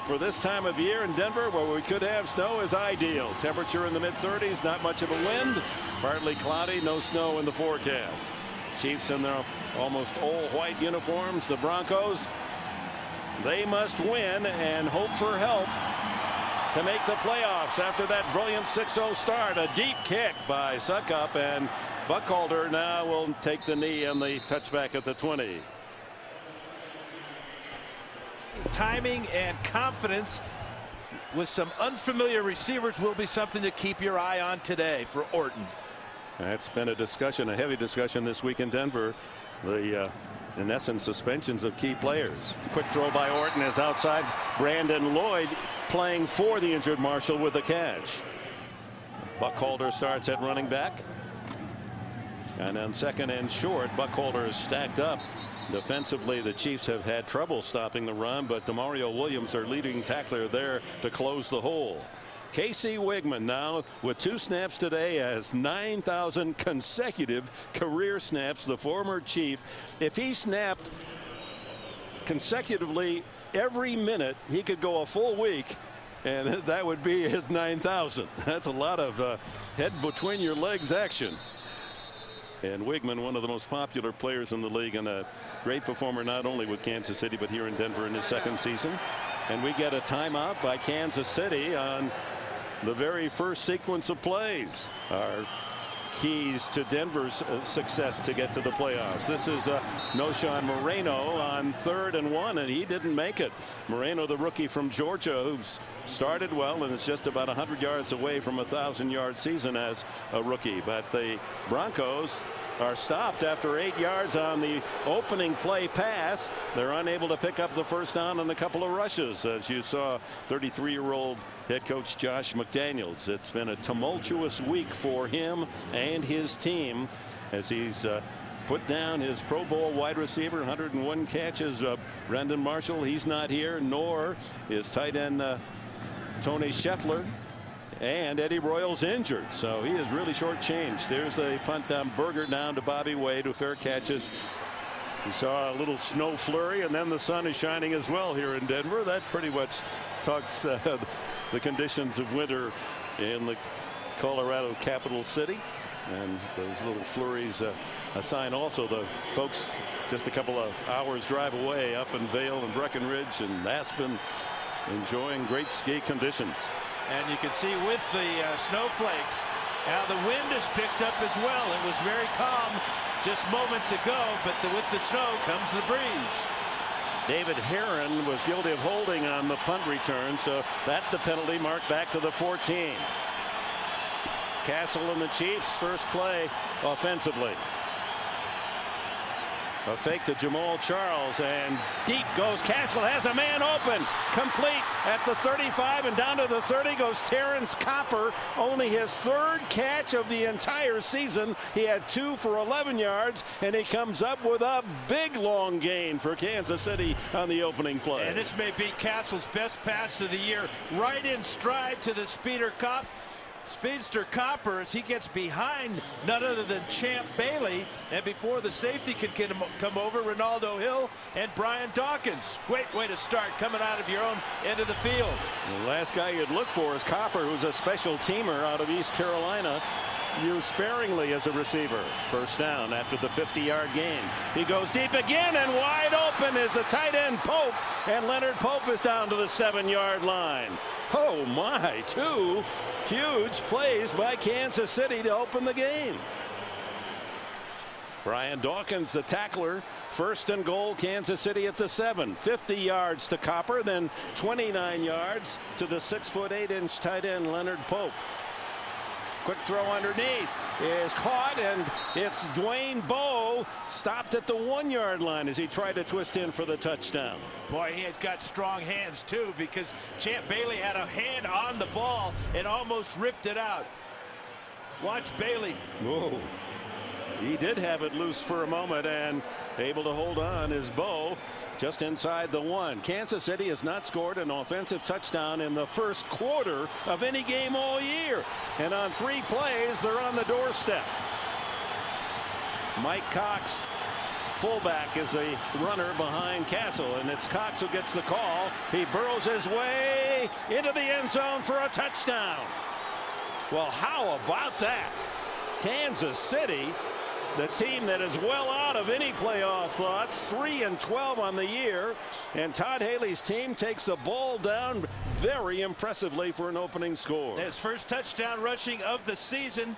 for this time of year in Denver, where we could have snow, is ideal. Temperature in the mid-30s, not much of a wind, partly cloudy, no snow in the forecast. Chiefs in their almost all-white uniforms. The Broncos, they must win and hope for help to make the playoffs after that brilliant 6-0 start. A deep kick by Suckup, and Buckhalter now will take the knee and the touchback at the 20. Timing and confidence with some unfamiliar receivers will be something to keep your eye on today for Orton. That's been a discussion, a heavy discussion this week in Denver. The in essence, suspensions of key players. Quick throw by Orton is outside. Brandon Lloyd playing for the injured Marshall with a catch. Buckhalter starts at running back. And on second and short, Buckhalter is stacked up. Defensively, the Chiefs have had trouble stopping the run, but Demario Williams, their leading tackler, there to close the hole. Casey Wigman now with 2 snaps today, has 9,000 consecutive career snaps. The former Chief, if he snapped consecutively every minute, he could go a full week, and that would be his 9,000. That's a lot of head between your legs action. And Wigman, one of the most popular players in the league, and a great performer not only with Kansas City but here in Denver in his 2nd season. And we get a timeout by Kansas City on the very first sequence of plays. Our keys to Denver's success to get to the playoffs. This is Noshawn Moreno on 3rd and 1, and he didn't make it. Moreno, the rookie from Georgia, who's started well and is just about 100 yards away from a 1,000-yard season as a rookie. But the Broncos are stopped after 8 yards on the opening play pass. They're unable to pick up the first down on a couple of rushes, as you saw 33-year-old head coach Josh McDaniels. It's been a tumultuous week for him and his team as he's put down his Pro Bowl wide receiver, 101 catches. Brendan Marshall, he's not here, nor is tight end Tony Scheffler. And Eddie Royal's injured, so he is really shortchanged. There's the punt down, Berger down to Bobby Wade, who fair catches. We saw a little snow flurry, and then the sun is shining as well here in Denver. That pretty much talks the conditions of winter in the Colorado capital city. And those little flurries a sign also the folks just a couple of hours drive away up in Vail and Breckenridge and Aspen enjoying great ski conditions. And you can see with the snowflakes, now the wind has picked up as well. It was very calm just moments ago, but with the snow comes the breeze. David Herron was guilty of holding on the punt return, so that's the penalty, marked back to the 14. Castle and the Chiefs first play offensively. A fake to Jamal Charles, and deep goes Castle, has a man open, complete at the 35, and down to the 30 goes Terrence Copper. Only his 3rd catch of the entire season. He had 2 for 11 yards, and he comes up with a big long gain for Kansas City on the opening play. And this may be Castle's best pass of the year, right in stride to the Speedster Copper as he gets behind none other than Champ Bailey, and before the safety can come over, Ronaldo Hill and Brian Dawkins. Great way to start coming out of your own end of the field. The last guy you'd look for is Copper, who's a special teamer out of East Carolina, used sparingly as a receiver. First down after the 50-yard gain. He goes deep again, and wide open is the tight end Pope, and Leonard Pope is down to the 7-yard line. Oh my, 2 huge plays by Kansas City to open the game. Brian Dawkins, the tackler. 1st and goal, Kansas City at the 7. 50 yards to Copper, then 29 yards to the 6'8" tight end Leonard Pope. Quick throw underneath is caught, and it's Dwayne Bowe stopped at the 1-yard line as he tried to twist in for the touchdown. Boy, he has got strong hands too, because Champ Bailey had a hand on the ball and almost ripped it out. Watch Bailey. Whoa. He did have it loose for a moment, and able to hold on is Bowe just inside the 1. Kansas City has not scored an offensive touchdown in the first quarter of any game all year, and on 3 plays they're on the doorstep. Mike Cox fullback is a runner behind Castle, and it's Cox who gets the call. He burrows his way into the end zone for a touchdown. Well, how about that? Kansas City, the team that is well out of any playoff thoughts, 3-12 on the year, and Todd Haley's team takes the ball down very impressively for an opening score. His first touchdown rushing of the season.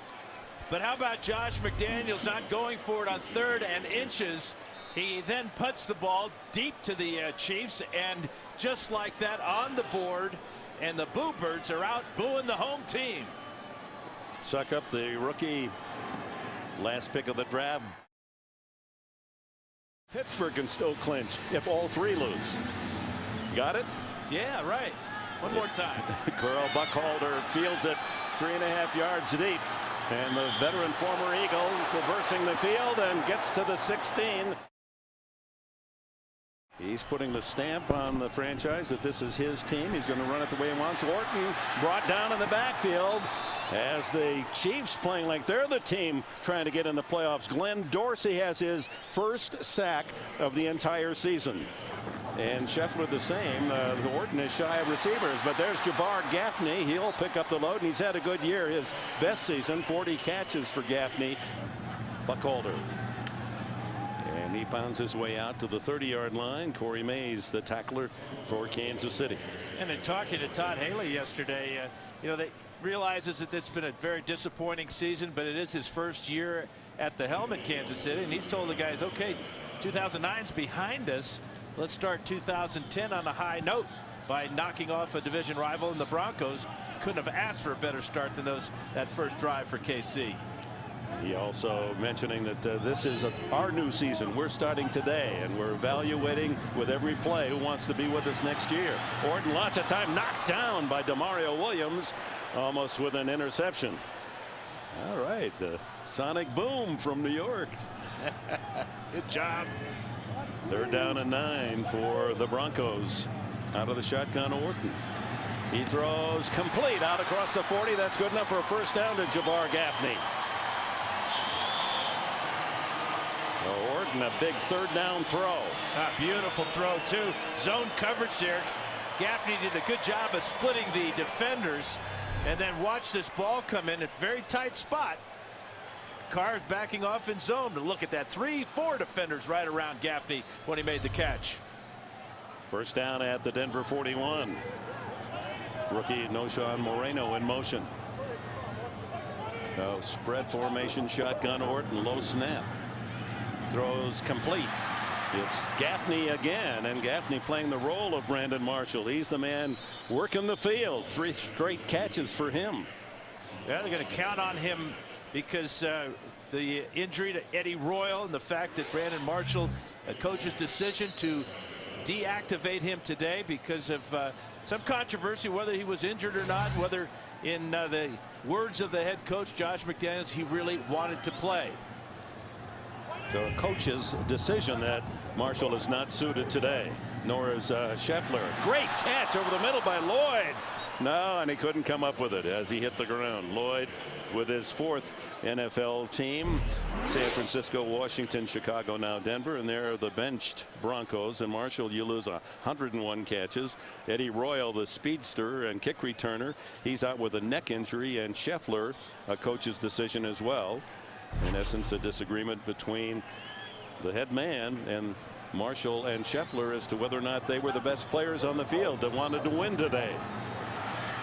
But how about Josh McDaniels not going for it on 3rd and inches? He then puts the ball deep to the Chiefs, and just like that on the board, and the Boo Birds are out booing the home team. Suck up the rookie, last pick of the draft. Pittsburgh can still clinch if all 3 lose. Got it? Yeah, right. One more time. Carl Buckhalter fields it 3.5 yards deep. And the veteran former Eagle traversing the field and gets to the 16. He's putting the stamp on the franchise that this is his team. He's going to run it the way he wants. Orton brought down in the backfield as the Chiefs playing like they're the team trying to get in the playoffs. Glenn Dorsey has his first sack of the entire season. And Scheffler the same. Orton is shy of receivers, but there's Jabbar Gaffney. He'll pick up the load, and he's had a good year. His best season, 40 catches for Gaffney. Buckhalter. And he pounds his way out to the 30-yard line. Corey Mays, the tackler for Kansas City. And in talking to Todd Haley yesterday, they realizes that it's been a very disappointing season, but it is his first year at the helm in Kansas City, and he's told the guys, okay, 2009's behind us. Let's start 2010 on a high note by knocking off a division rival in the Broncos. Couldn't have asked for a better start than that first drive for KC. He also mentioning that this is our new season. We're starting today, and we're evaluating with every play who wants to be with us next year. Orton lots of time, knocked down by Demario Williams, almost with an interception. All right, the sonic boom from New York. Good job. 3rd down and 9 for the Broncos. Out of the shotgun, Orton. He throws complete out across the 40. That's good enough for a first down to Jabbar Gaffney. So Orton, a big 3rd down throw. A beautiful throw, too. Zone coverage there. Gaffney did a good job of splitting the defenders, and then watch this ball come in at a very tight spot. Carr's backing off in zone. Look at that, 3-4 defenders right around Gaffney when he made the catch. First down at the Denver 41. Rookie Noshawn Moreno in motion. Spread formation, shotgun. Orton, low snap. Throws complete. It's Gaffney again, and Gaffney playing the role of Brandon Marshall. He's the man working the field. 3 straight catches for him. Yeah, they're going to count on him because the injury to Eddie Royal and the fact that Brandon Marshall, a coach's decision to deactivate him today because of some controversy, whether he was injured or not, whether in the words of the head coach Josh McDaniels, he really wanted to play. So a coach's decision that Marshall is not suited today, nor is Scheffler. Great catch over the middle by Lloyd. No, and he couldn't come up with it as he hit the ground. Lloyd with his 4th NFL team. San Francisco, Washington, Chicago, now Denver, and there are the benched Broncos. And Marshall, you lose 101 catches. Eddie Royal, the speedster and kick returner, he's out with a neck injury, and Scheffler, a coach's decision as well. In essence, a disagreement between the head man and Marshall and Scheffler as to whether or not they were the best players on the field that wanted to win today.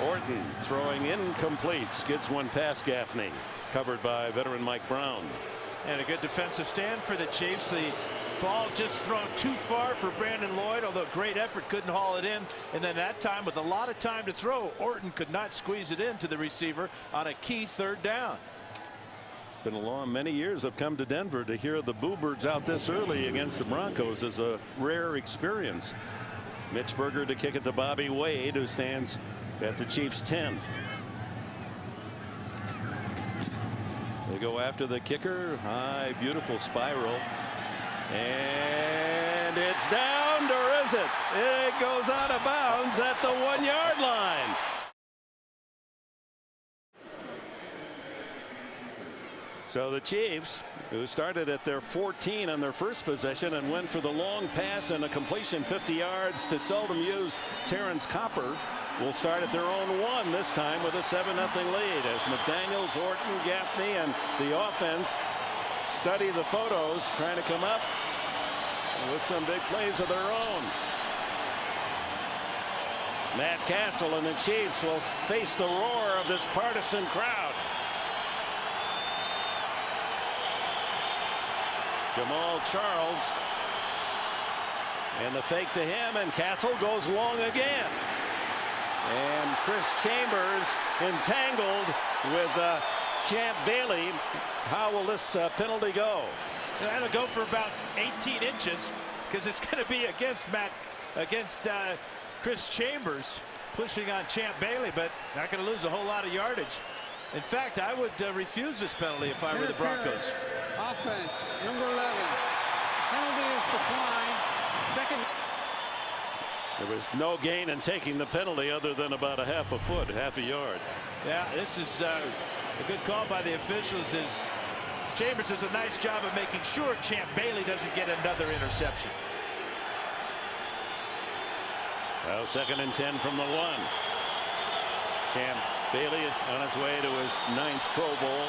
Orton throwing incomplete, skids one past Gaffney, covered by veteran Mike Brown. And a good defensive stand for the Chiefs. The ball just thrown too far for Brandon Lloyd, although great effort, couldn't haul it in. And then that time, with a lot of time to throw, Orton could not squeeze it into the receiver on a key 3rd down. Been a long many years have come to Denver. To hear the Boo Birds out this early against the Broncos is a rare experience. Mitch Berger to kick it to Bobby Wade, who stands at the Chiefs 10. They go after the kicker. High, beautiful spiral. And it's down, or is it? It goes out of bounds at the 1-yard line. So the Cheifs, who started at their 14 on their first possession and went for the long pass and a completion 50 yards to seldom used Terrence Copper, will start at their own 1 this time with a 7-0 lead as McDaniels, Orton, Gaffney, and the offense study the photos, trying to come up with some big plays of their own. Matt Castle and the Cheifs will face the roar of this partisan crowd. Jamal Charles, and the fake to him, and Castle goes long again. And Chris Chambers entangled with Champ Bailey. How will this penalty go? That'll go for about 18 inches because it's going to be against Chris Chambers pushing on Champ Bailey, but not going to lose a whole lot of yardage. In fact, I would refuse this penalty if I were the Broncos. Offense, number 11. Penalty is declined. Second. There was no gain in taking the penalty other than about a half a yard. Yeah, this is a good call by the officials. Chambers does a nice job of making sure Champ Bailey doesn't get another interception. Well, 2nd and 10 from the 1. Champ Bailey on his way to his 9th Pro Bowl.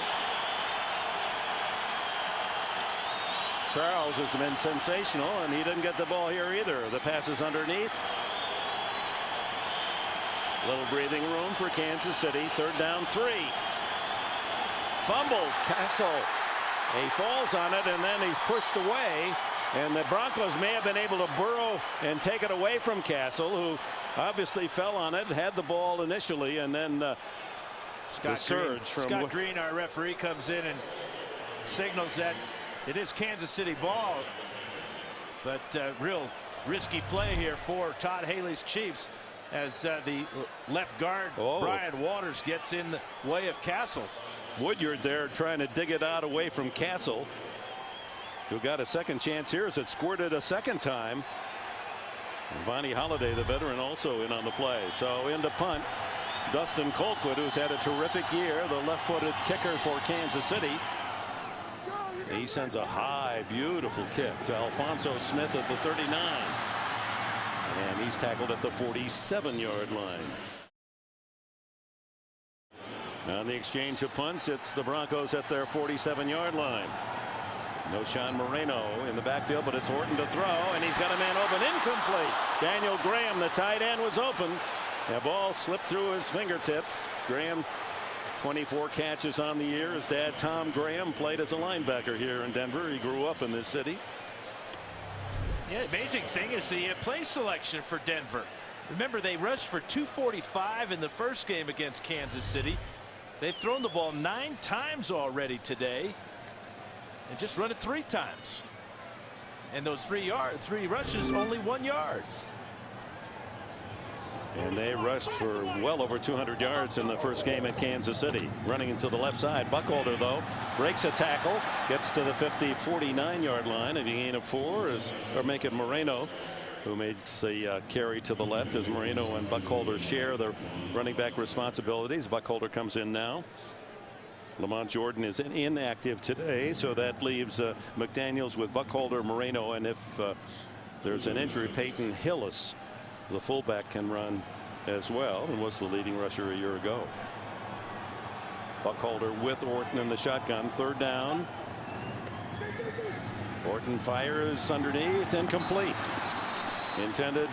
Charles has been sensational, and he didn't get the ball here either. The pass is underneath. Little breathing room for Kansas City. 3rd down 3. Fumbled. Castle. He falls on it, and then he's pushed away. And the Broncos may have been able to burrow and take it away from Castle, who obviously fell on it, had the ball initially, and then Scott Green, our referee, comes in and signals that it is Kansas City ball. But real risky play here for Todd Haley's Chiefs as the left guard, Brian Waters, gets in the way of Castle. Woodyard there trying to dig it out away from Castle, who got a second chance here as it squirted a second time. And Vonnie Holliday, the veteran, also in on the play. So into punt, Dustin Colquitt, who's had a terrific year, the left-footed kicker for Kansas City. He sends a high, beautiful kick to Alphonso Smith at the 39. And he's tackled at the 47-yard line. On the exchange of punts, it's the Broncos at their 47-yard line. No Sean Moreno in the backfield, but it's Orton to throw, and he's got a man open, incomplete. Daniel Graham, the tight end, was open. The ball slipped through his fingertips. Graham, 24 catches on the year. His dad, Tom Graham, played as a linebacker here in Denver. He grew up in this city. Yeah, amazing thing is the play selection for Denver. Remember, they rushed for 245 in the first game against Kansas City. They've thrown the ball 9 times already today and just run it 3 times. And those 3 rushes, only 1 yard. And they rushed for well over 200 yards in the first game at Kansas City. Running into the left side. Buckholder, though, breaks a tackle, gets to the 49-yard line, and the gain of 4 is making Moreno, who makes the carry to the left, as Moreno and Buckholder share the running back responsibilities. Buckholder comes in now. Lamont Jordan is inactive today, so that leaves McDaniels with Buckholder, Moreno, and if there's an injury, Peyton Hillis, the fullback, can run as well, and was the leading rusher a year ago. Buckholder with Orton in the shotgun. 3rd down. Orton fires underneath, incomplete. Intended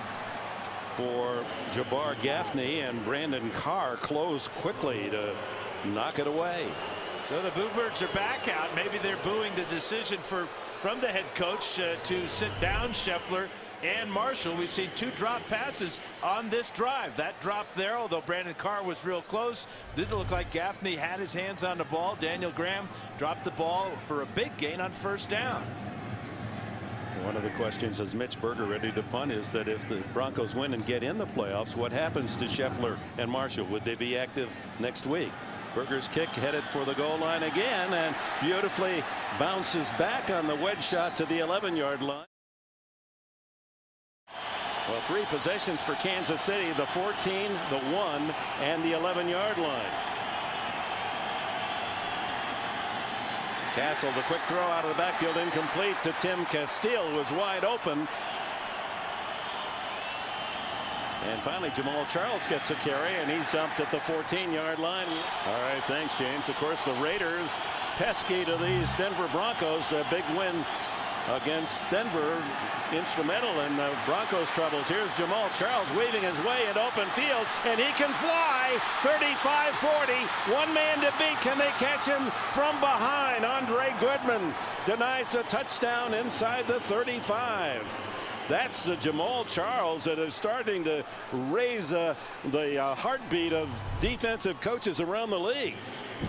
for Jabbar Gaffney, and Brandon Carr closed quickly to knock it away. So the Bluebirds are back out. Maybe they're booing the decision from the head coach to sit down Scheffler and Marshall. We've seen 2 drop passes on this drive. That drop there, although Brandon Carr was real close, didn't look like Gaffney had his hands on the ball. Daniel Graham dropped the ball for a big gain on 1st down. One of the questions, is Mitch Berger ready to punt, is that if the Broncos win and get in the playoffs, what happens to Scheffler and Marshall? Would they be active next week? Berger's kick headed for the goal line again, and beautifully bounces back on the wedge shot to the 11-yard line. Well, 3 possessions for Kansas City, the 14, the 1, and the 11-yard line. Castle, the quick throw out of the backfield, incomplete to Tim Castile, was wide open. And finally, Jamal Charles gets a carry, and he's dumped at the 14-yard line. All right, thanks, James. Of course, the Raiders pesky to these Denver Broncos. A big win against Denver, instrumental in the Broncos' troubles. Here's Jamal Charles weaving his way in open field, and he can fly. 35-40. One man to beat. Can they catch him from behind? Andre Goodman denies a touchdown inside the 35. That's the Jamal Charles that is starting to raise the heartbeat of defensive coaches around the league.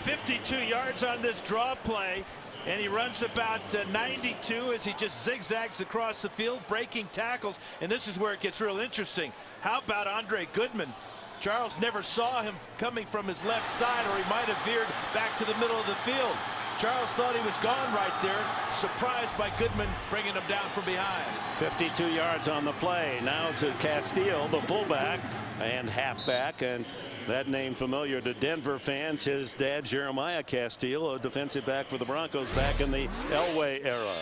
52 yards on this draw play, and he runs about 92 as he just zigzags across the field, breaking tackles. And this is where it gets real interesting. How about Andre Goodman? Charles never saw him coming from his left side, or he might have veered back to the middle of the field. Charles thought he was gone right there, surprised by Goodman bringing him down from behind. 52 yards on the play. Now to Castile, the fullback and halfback, and that name familiar to Denver fans. His dad, Jeremiah Castile, a defensive back for the Broncos back in the Elway era.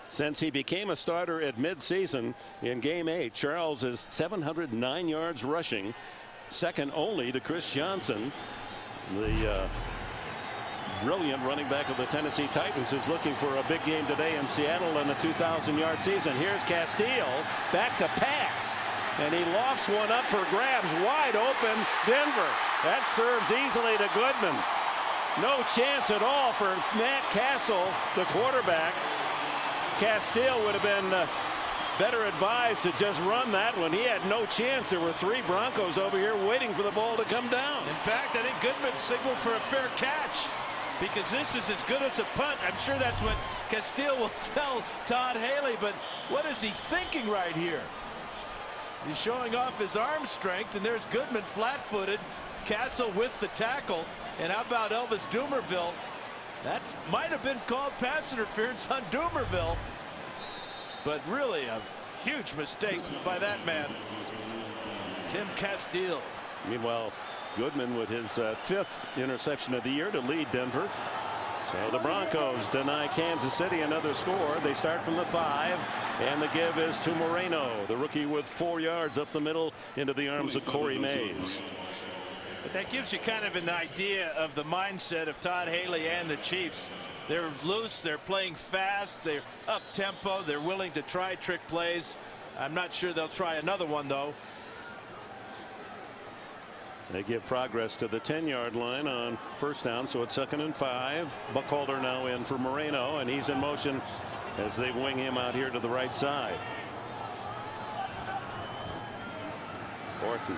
Since he became a starter at midseason in Game 8, Charles is 709 yards rushing, second only to Chris Johnson. The brilliant running back of the Tennessee Titans is looking for a big game today in Seattle in a 2,000-yard season. Here's Castile back to pass, and he lofts one up for grabs. Wide open Denver. That serves easily to Goodman. No chance at all for Matt Castle, the quarterback. Castile would have been better advised to just run that one. He had no chance. There were three Broncos over here waiting for the ball to come down. In fact, I think Goodman signaled for a fair catch, because this is as good as a punt. I'm sure that's what Castile will tell Todd Haley, but what is he thinking right here? He's showing off his arm strength, and there's Goodman flat-footed. Castle with the tackle. And how about Elvis Dumerville? That might have been called pass interference on Dumerville, but really a huge mistake by that man, Tim Castile. Meanwhile, Goodman with his fifth interception of the year to lead Denver. So the Broncos deny Kansas City another score. They start from the 5, and the give is to Moreno, the rookie, with 4 yards up the middle into the arms of Corey Mays. But that gives you kind of an idea of the mindset of Todd Haley and the Chiefs. They're loose, they're playing fast, they're up tempo, they're willing to try trick plays. I'm not sure they'll try another one, though. They give progress to the 10-yard line on first down, so it's 2nd and 5. Buckholder now in for Moreno, and he's in motion as they wing him out here to the right side. Orton,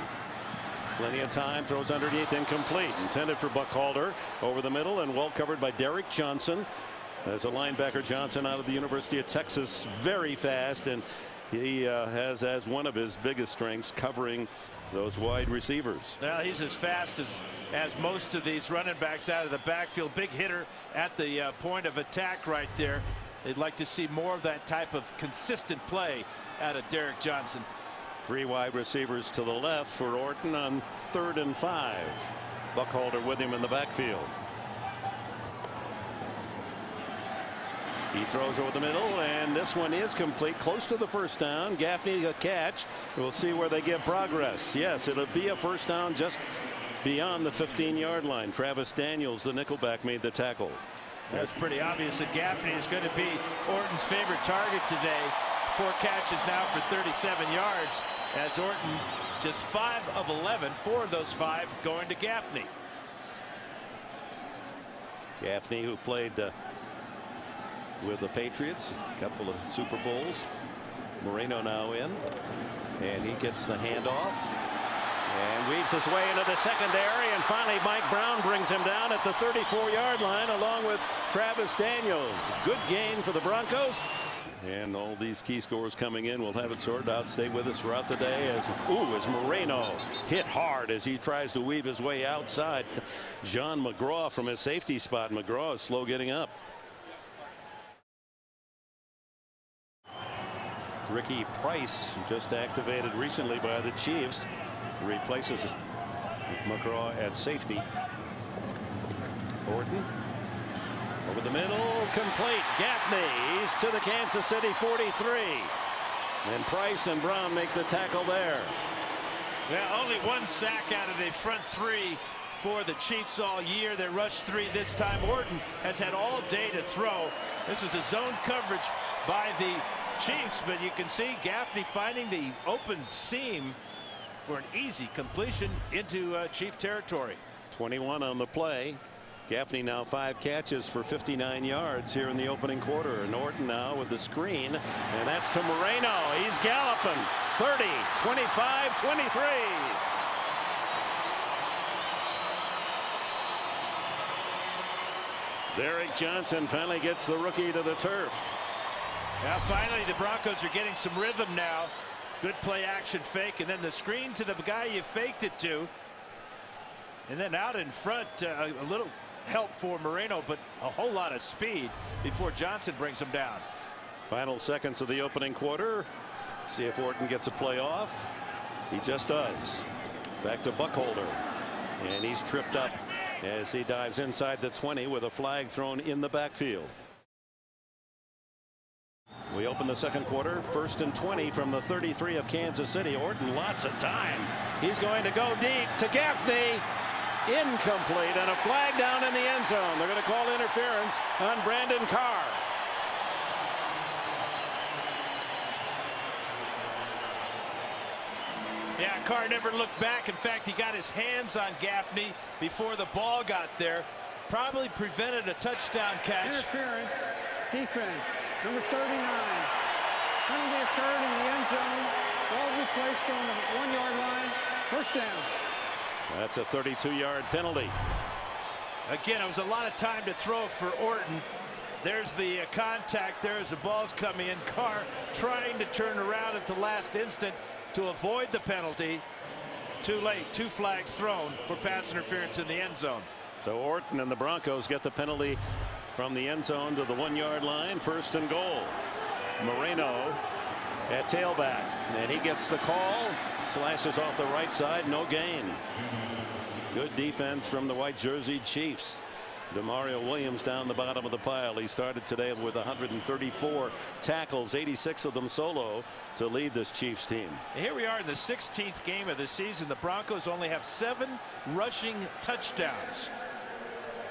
plenty of time, throws underneath, incomplete. Intended for Buckholder, over the middle, and well covered by Derek Johnson. As a linebacker, Johnson out of the University of Texas, very fast, and he has as one of his biggest strengths covering those wide receivers. Well, he's as fast as most of these running backs out of the backfield. Big hitter at the point of attack right there. They'd like to see more of that type of consistent play out of Derek Johnson. 3 wide receivers to the left for Orton on 3rd and 5. Buckholder with him in the backfield. He throws over the middle, and this one is complete, close to the first down. Gaffney a catch. We'll see where they get progress. Yes, it'll be a first down just beyond the 15-yard line. Travis Daniels, the nickelback, made the tackle. That's pretty obvious that Gaffney is going to be Orton's favorite target today. 4 catches now for 37 yards, as Orton just 5 of 11, 4 of those 5 going to Gaffney. Gaffney, who played with the Patriots, a couple of Super Bowls. Moreno now in, and he gets the handoff and weaves his way into the secondary, and finally Mike Brown brings him down at the 34-yard line along with Travis Daniels. Good gain for the Broncos, and all these key scores coming in. We'll have it sorted out. Stay with us throughout the day as Moreno hit hard as he tries to weave his way outside. John McGraw from his safety spot. McGraw is slow getting up. Ricky Price, just activated recently by the Chiefs, replaces McGraw at safety. Orton Over the middle, complete. Gaffney, he's to the Kansas City 43. And Price and Brown make the tackle there. Yeah, only one sack out of the front three for the Chiefs all year. They rushed three this time. Orton has had all day to throw. This is a zone coverage by the Chiefs, but you can see Gaffney finding the open seam for an easy completion into Chief territory. 21 on the play. Gaffney now 5 catches for 59 yards here in the opening quarter. And Orton now with the screen, and that's to Moreno. He's galloping. 30, 25, 23. Derek Johnson finally gets the rookie to the turf. Now finally the Broncos are getting some rhythm now. Good play action fake, and then the screen to the guy you faked it to. And then out in front, a little help for Moreno, but a whole lot of speed before Johnson brings him down. Final seconds of the opening quarter. See if Orton gets a play off. He just does. Back to Buckholder, and he's tripped up as he dives inside the 20 with a flag thrown in the backfield. We open the second quarter. 1st and 20 from the 33 of Kansas City. Orton, lots of time. He's going to go deep to Gaffney. Incomplete, and a flag down in the end zone. They're going to call interference on Brandon Carr. Yeah, Carr never looked back. In fact, he got his hands on Gaffney before the ball got there. Probably prevented a touchdown catch. Interference, defense, number 39. Penalty occurred in the end zone. Ball will be placed on the 1-yard line. First down. That's a 32-yard penalty. Again, it was a lot of time to throw for Orton. There's the contact there as the ball's coming in. Carr trying to turn around at the last instant to avoid the penalty. Too late. 2 flags thrown for pass interference in the end zone. So Orton and the Broncos get the penalty from the end zone to the 1-yard line. 1st and goal. Moreno at tailback, and he gets the call. Slashes off the right side. No gain. Good defense from the white jersey Chiefs. Demario Williams down the bottom of the pile. He started today with 134 tackles, 86 of them solo, to lead this Chiefs team. Here we are in the 16th game of the season. The Broncos only have 7 rushing touchdowns.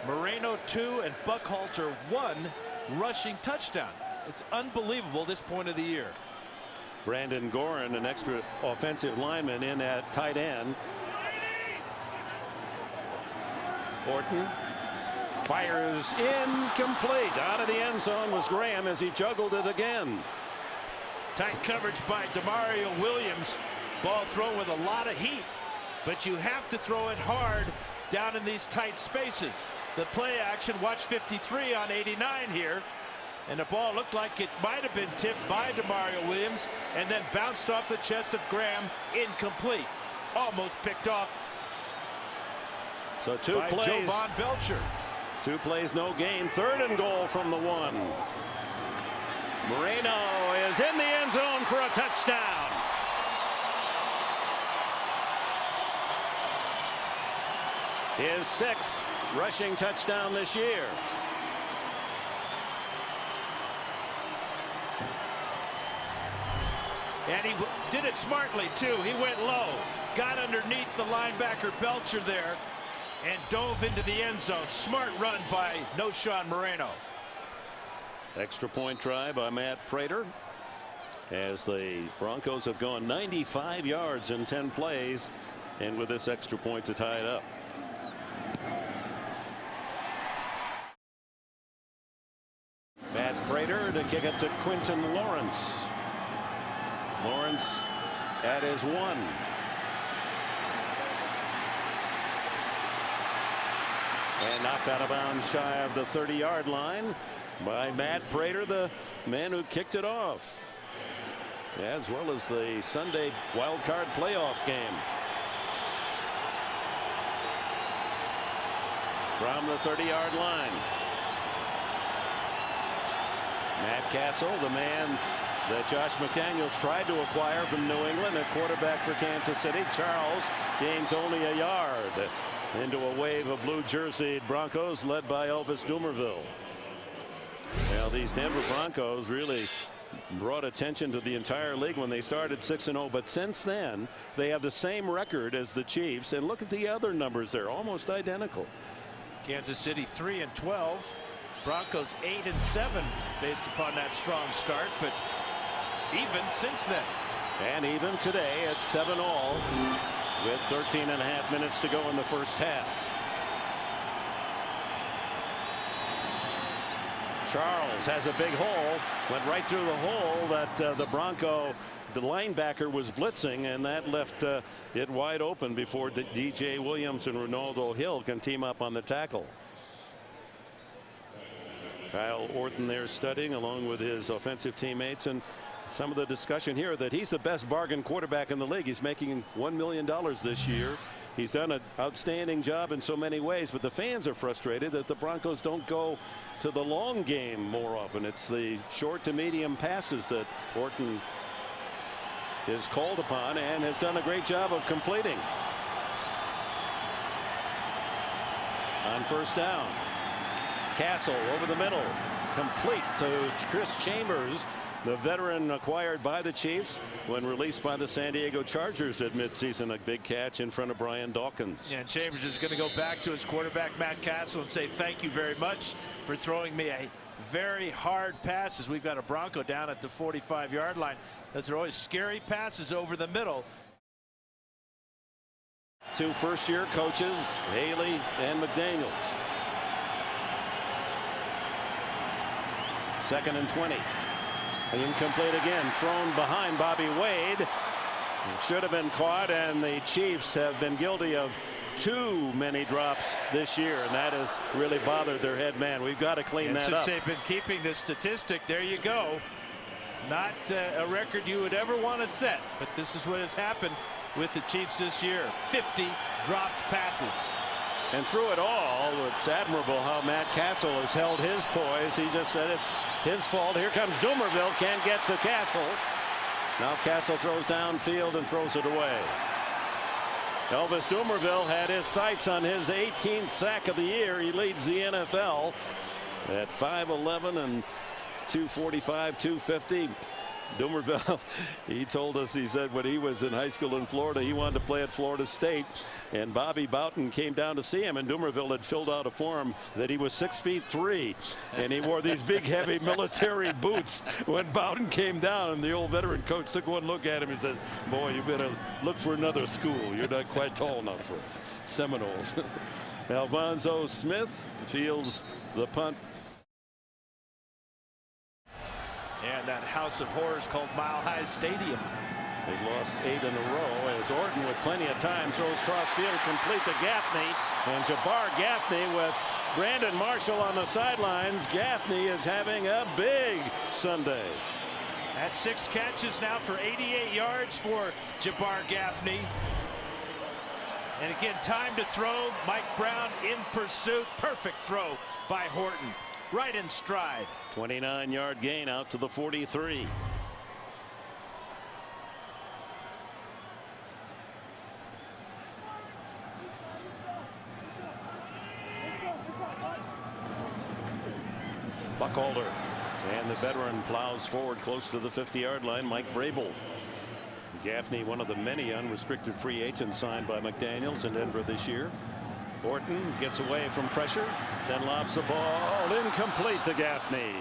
Moreno 2 and Buckhalter 1 rushing touchdown. It's unbelievable this point of the year. Brandon Gorin, an extra offensive lineman, in at tight end. Orton fires incomplete. Out of the end zone was Graham as he juggled it again. Tight coverage by Demario Williams. Ball thrown with a lot of heat, but you have to throw it hard down in these tight spaces. The play action, watch 53 on 89 here. And the ball looked like it might have been tipped by Demario Williams and then bounced off the chest of Graham. Incomplete. Almost picked off. So 2 plays. Jovan Belcher. 2 plays, no gain. 3rd and goal from the 1. Moreno is in the end zone for a touchdown. His 6th rushing touchdown this year. And he did it smartly, too. He went low, got underneath the linebacker Belcher there, and dove into the end zone. Smart run by Noshawn Moreno. Extra point try by Matt Prater, as the Broncos have gone 95 yards in 10 plays, and with this extra point to tie it up. Matt Prater to kick it to Quinton Lawrence. Lawrence at his 1. And knocked out of bounds shy of the 30-yard line by Matt Prater, the man who kicked it off, as well as the Sunday wild card playoff game. From the 30-yard line, Matt Castle, the man that Josh McDaniels tried to acquire from New England, at quarterback for Kansas City. Charles gains only a yard into a wave of blue jerseyed Broncos led by Elvis Dumerville. Well, these Denver Broncos really brought attention to the entire league when they started 6-0, but since then they have the same record as the Chiefs, and look at the other numbers. They're almost identical. Kansas City 3-12, Broncos 8-7 based upon that strong start, but even since then. And even today at 7-all with 13.5 minutes to go in the first half. Charles has a big hole, went right through the hole that the linebacker was blitzing, and that left it wide open before DJ Williams and Ronaldo Hill can team up on the tackle. Kyle Orton there studying along with his offensive teammates, and some of the discussion here that he's the best bargain quarterback in the league. He's making $1 million this year. He's done an outstanding job in so many ways, but the fans are frustrated that the Broncos don't go to the long game more often. It's the short to medium passes that Orton is called upon and has done a great job of completing. On first down, Castle over the middle, complete to Chris Chambers, the veteran acquired by the Chiefs when released by the San Diego Chargers at midseason. A big catch in front of Brian Dawkins. And Chambers is going to go back to his quarterback Matt Castle and say thank you very much for throwing me a very hard pass, as we've got a Bronco down at the 45-yard line. Those are always scary passes over the middle. Two first-year coaches, Haley and McDaniels. 2nd and 20. Incomplete again, thrown behind Bobby Wade. It should have been caught, and the Chiefs have been guilty of too many drops this year, and that has really bothered their head man. We've got to clean that up. Since they've been keeping this statistic, there you go. Not a record you would ever want to set, but this is what has happened with the Chiefs this year. 50 dropped passes. And through it all, it's admirable how Matt Castle has held his poise. He just said it's his fault. Here comes Dumerville, can't get to Castle. Now Castle throws downfield and throws it away. Elvis Dumerville had his sights on his 18th sack of the year. He leads the NFL at 5'11" and 245, 250. Dumerville, he told us, he said when he was in high school in Florida, he wanted to play at Florida State, and Bobby Bowden came down to see him, and Dumerville had filled out a form that he was 6'3", and he wore these big heavy military boots when Bowden came down, and the old veteran coach took one look at him and says, boy, you better look for another school. You're not quite tall enough for us. Seminoles. Alfonso Smith fields the punt. And that house of horrors called Mile High Stadium. They've lost 8 in a row as Orton, with plenty of time, throws cross field complete to Gaffney, and Jabbar Gaffney with Brandon Marshall on the sidelines. Gaffney is having a big Sunday. That's 6 catches now for 88 yards for Jabbar Gaffney. And again, time to throw. Mike Brown in pursuit. Perfect throw by Horton. Right in stride. 29-yard gain out to the 43. Buckholder, and the veteran plows forward close to the 50-yard line. Mike Vrabel. Gaffney, one of the many unrestricted free agents signed by McDaniels in Denver this year. Orton gets away from pressure, then lobs the ball incomplete to Gaffney.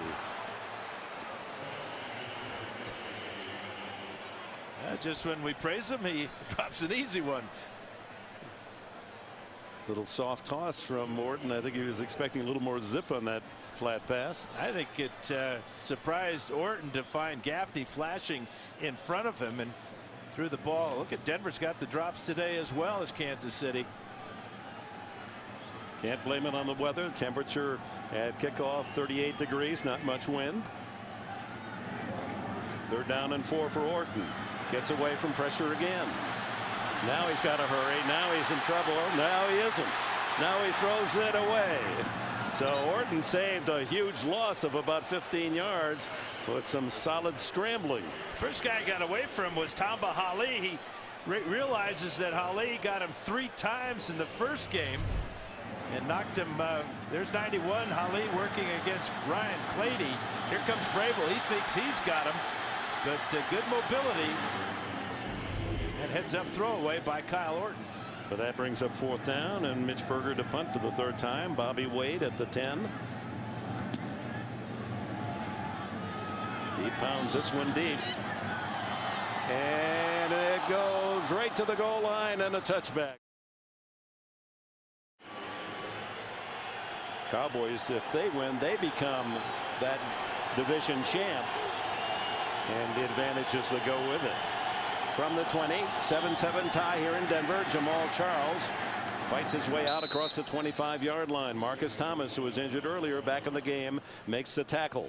Just when we praise him, he drops an easy one. Little soft toss from Orton. I think he was expecting a little more zip on that flat pass. I think it surprised Orton to find Gaffney flashing in front of him and threw the ball. Look at Denver's got the drops today as well as Kansas City. Can't blame it on the weather. Temperature at kickoff 38 degrees, not much wind. 3rd down and 4 for Orton. Gets away from pressure again. Now he's got to hurry. Now he's in trouble. Now he isn't. Now he throws it away. So Orton saved a huge loss of about 15 yards with some solid scrambling. First guy got away from was Tamba Hali. He realizes that Hali got him 3 times in the first game. and knocked him. There's 91. Hali working against Ryan Clady. Here comes Vrabel. He thinks he's got him, but good mobility. And heads up throwaway by Kyle Orton. But that brings up 4th down, and Mitch Berger to punt for the 3rd time. Bobby Wade at the 10. He pounds this one deep. And it goes right to the goal line and a touchback. Cowboys, if they win, they become that division champ. And the advantages that go with it. From the 20, 7-7 tie here in Denver. Jamal Charles fights his way out across the 25-yard line. Marcus Thomas, who was injured earlier, back in the game, makes the tackle.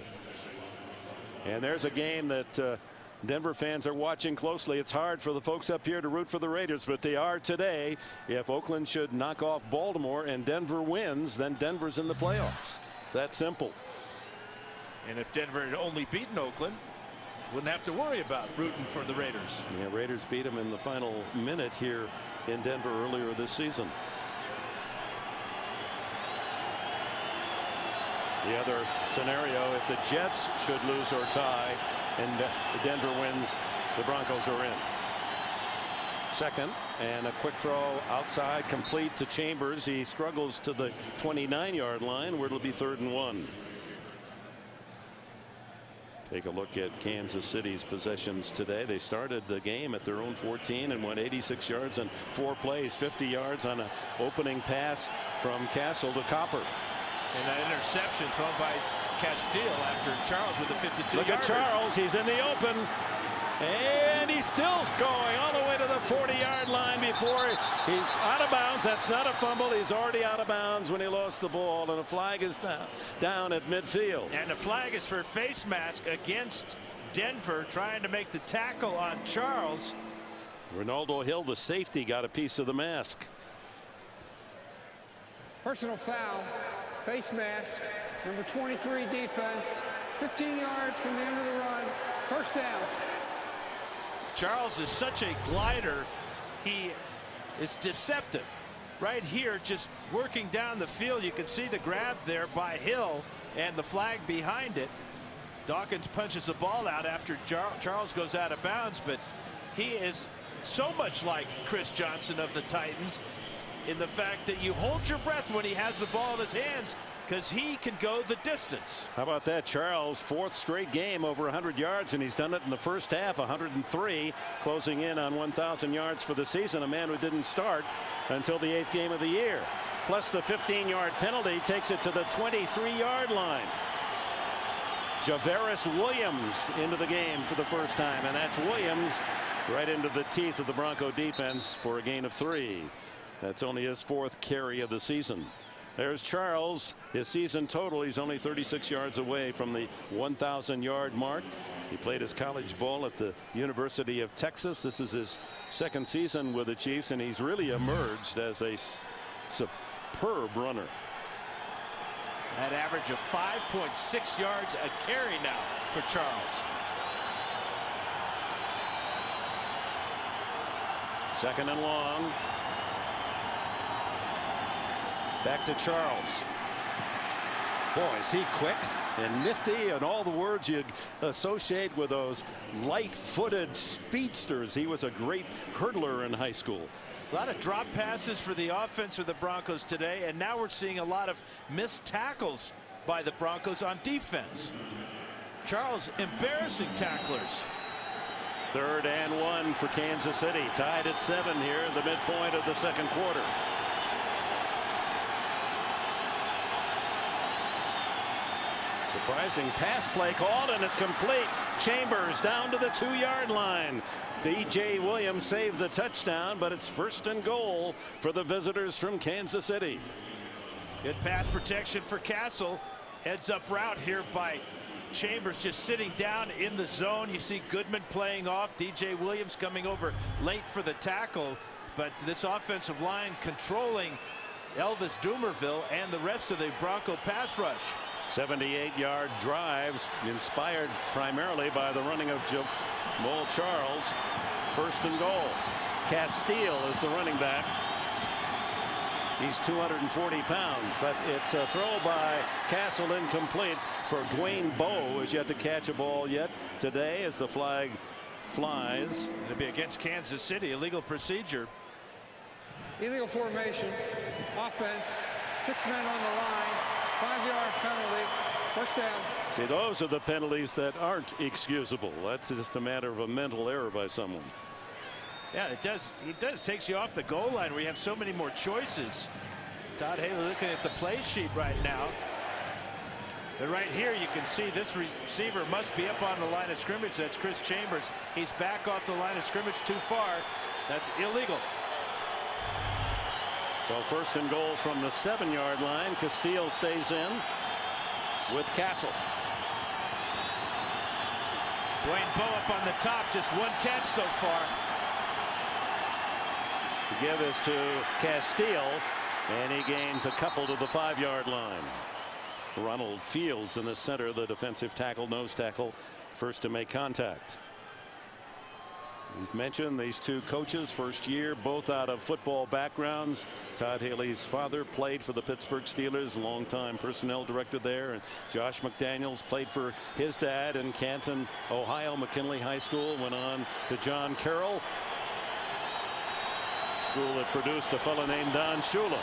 And there's a game that Denver fans are watching closely. It's hard for the folks up here to root for the Raiders, but they are today. If Oakland should knock off Baltimore and Denver wins, then Denver's in the playoffs. It's that simple. And if Denver had only beaten Oakland, wouldn't have to worry about rooting for the Raiders. Yeah, Raiders beat them in the final minute here in Denver earlier this season. The other scenario, if the Jets should lose or tie and Denver wins, the Broncos are in. 2nd, and a quick throw outside, complete to Chambers. He struggles to the 29-yard line, where it'll be 3rd and 1. Take a look at Kansas City's possessions today. They started the game at their own 14 and went 86 yards on 4 plays, 50 yards on an opening pass from Castle to Copper. And that interception thrown by Castile after Charles with a 52-yarder. Look at Charles. He's in the open. And he's still going all the way to the 40-yard line before he's out of bounds. That's not a fumble. He's already out of bounds when he lost the ball, and a flag is down at midfield. And the flag is for face mask against Denver, trying to make the tackle on Charles. Ronaldo Hill, the safety, got a piece of the mask. Personal foul, face mask, number 23 defense, 15 yards from the end of the run, 1st down. Charles is such a glider. He is deceptive. Right here, just working down the field. You can see the grab there by Hill and the flag behind it. Dawkins punches the ball out after Charles goes out of bounds, but he is so much like Chris Johnson of the Titans in the fact that you hold your breath when he has the ball in his hands, because he can go the distance. How about that? Charles, 4th straight game over 100 yards, and he's done it in the first half, 103, closing in on 1,000 yards for the season. A man who didn't start until the 8th game of the year. Plus the 15-yard penalty takes it to the 23-yard line. Javaris Williams into the game for the first time, and that's Williams right into the teeth of the Bronco defense for a gain of 3. That's only his 4th carry of the season. There's Charles. His season total, he's only 36 yards away from the 1,000-yard mark. He played his college ball at the University of Texas. This is his 2nd season with the Chiefs, and he's really emerged as a superb runner. An average of 5.6 yards a carry now for Charles. 2nd and long. Back to Charles. Boy, is he quick and nifty and all the words you'd associate with those light-footed speedsters. He was a great hurdler in high school. A lot of drop passes for the offense for the Broncos today, and now we're seeing a lot of missed tackles by the Broncos on defense. Charles, embarrassing tacklers. 3rd and 1 for Kansas City, tied at 7 here at the midpoint of the 2nd quarter. Surprising pass play called, and it's complete. Chambers down to the 2-yard line. DJ Williams saved the touchdown, but it's 1st and goal for the visitors from Kansas City. Good pass protection for Castle. Heads up route here by Chambers, just sitting down in the zone. You see Goodman playing off. DJ Williams coming over late for the tackle, but this offensive line controlling Elvis Dumerville and the rest of the Bronco pass rush. 78-yard drives inspired primarily by the running of Jamal Charles. 1st and goal. Castile is the running back. He's 240 pounds, but it's a throw by Castle incomplete for Dwayne Bowe, who's yet to catch a ball yet today as the flag flies. It'll be against Kansas City. Illegal procedure. Illegal formation. Offense. 6 men on the line. 5-yard penalty. First down. See, those are the penalties that aren't excusable. That's just a matter of a mental error by someone. Yeah, it does. It does. Takes you off the goal line where you have so many more choices. Todd Haley looking at the play sheet right now. But right here you can see this receiver must be up on the line of scrimmage. That's Chris Chambers. He's back off the line of scrimmage too far. That's illegal. So first and goal from the 7-yard line. Castile stays in with Castle. Dwayne Bowe up on the top. Just one catch so far. The give is to Castile, and he gains a couple to the 5-yard line. Ronald Fields in the center, the defensive tackle, nose tackle, first to make contact. He's mentioned these two coaches, first year, both out of football backgrounds. Todd Haley's father played for the Pittsburgh Steelers, longtime personnel director there, and Josh McDaniels played for his dad in Canton, Ohio, McKinley High School, went on to John Carroll. School that produced a fellow named Don Shula.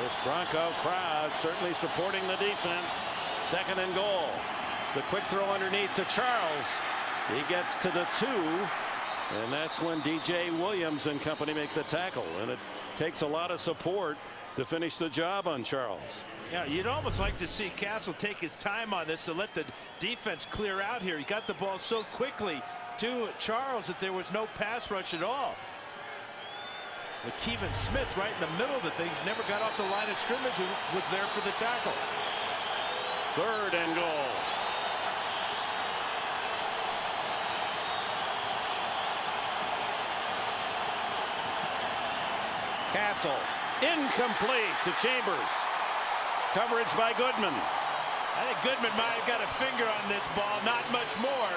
This Bronco crowd certainly supporting the defense. Second and goal. The quick throw underneath to Charles. He gets to the 2, and that's when DJ Williams and company make the tackle, and it takes a lot of support to finish the job on Charles. Yeah, you'd almost like to see Castle take his time on this to let the defense clear out here. He got the ball so quickly to Charles that there was no pass rush at all. But Kevin Smith right in the middle of the things, never got off the line of scrimmage and was there for the tackle. Third and goal. Castle incomplete to Chambers. Coverage by Goodman. I think Goodman might have got a finger on this ball, not much more.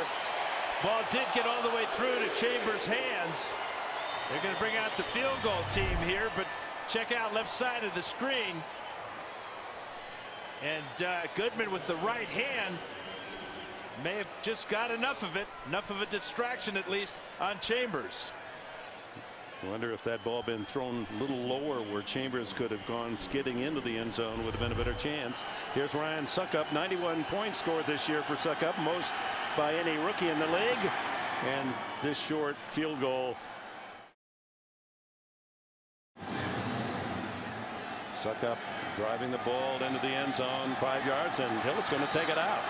Ball did get all the way through to Chambers' hands. They're going to bring out the field goal team here, but check out left side of the screen. And Goodman with the right hand may have just got enough of it, enough of a distraction at least on Chambers. I wonder if that ball been thrown a little lower where Chambers could have gone skidding into the end zone, would have been a better chance. Here's Ryan Suckup, 91 points scored this year for Suckup, most by any rookie in the league. And this short field goal. Suckup driving the ball into the end zone, 5 yards, and Hill's going to take it out.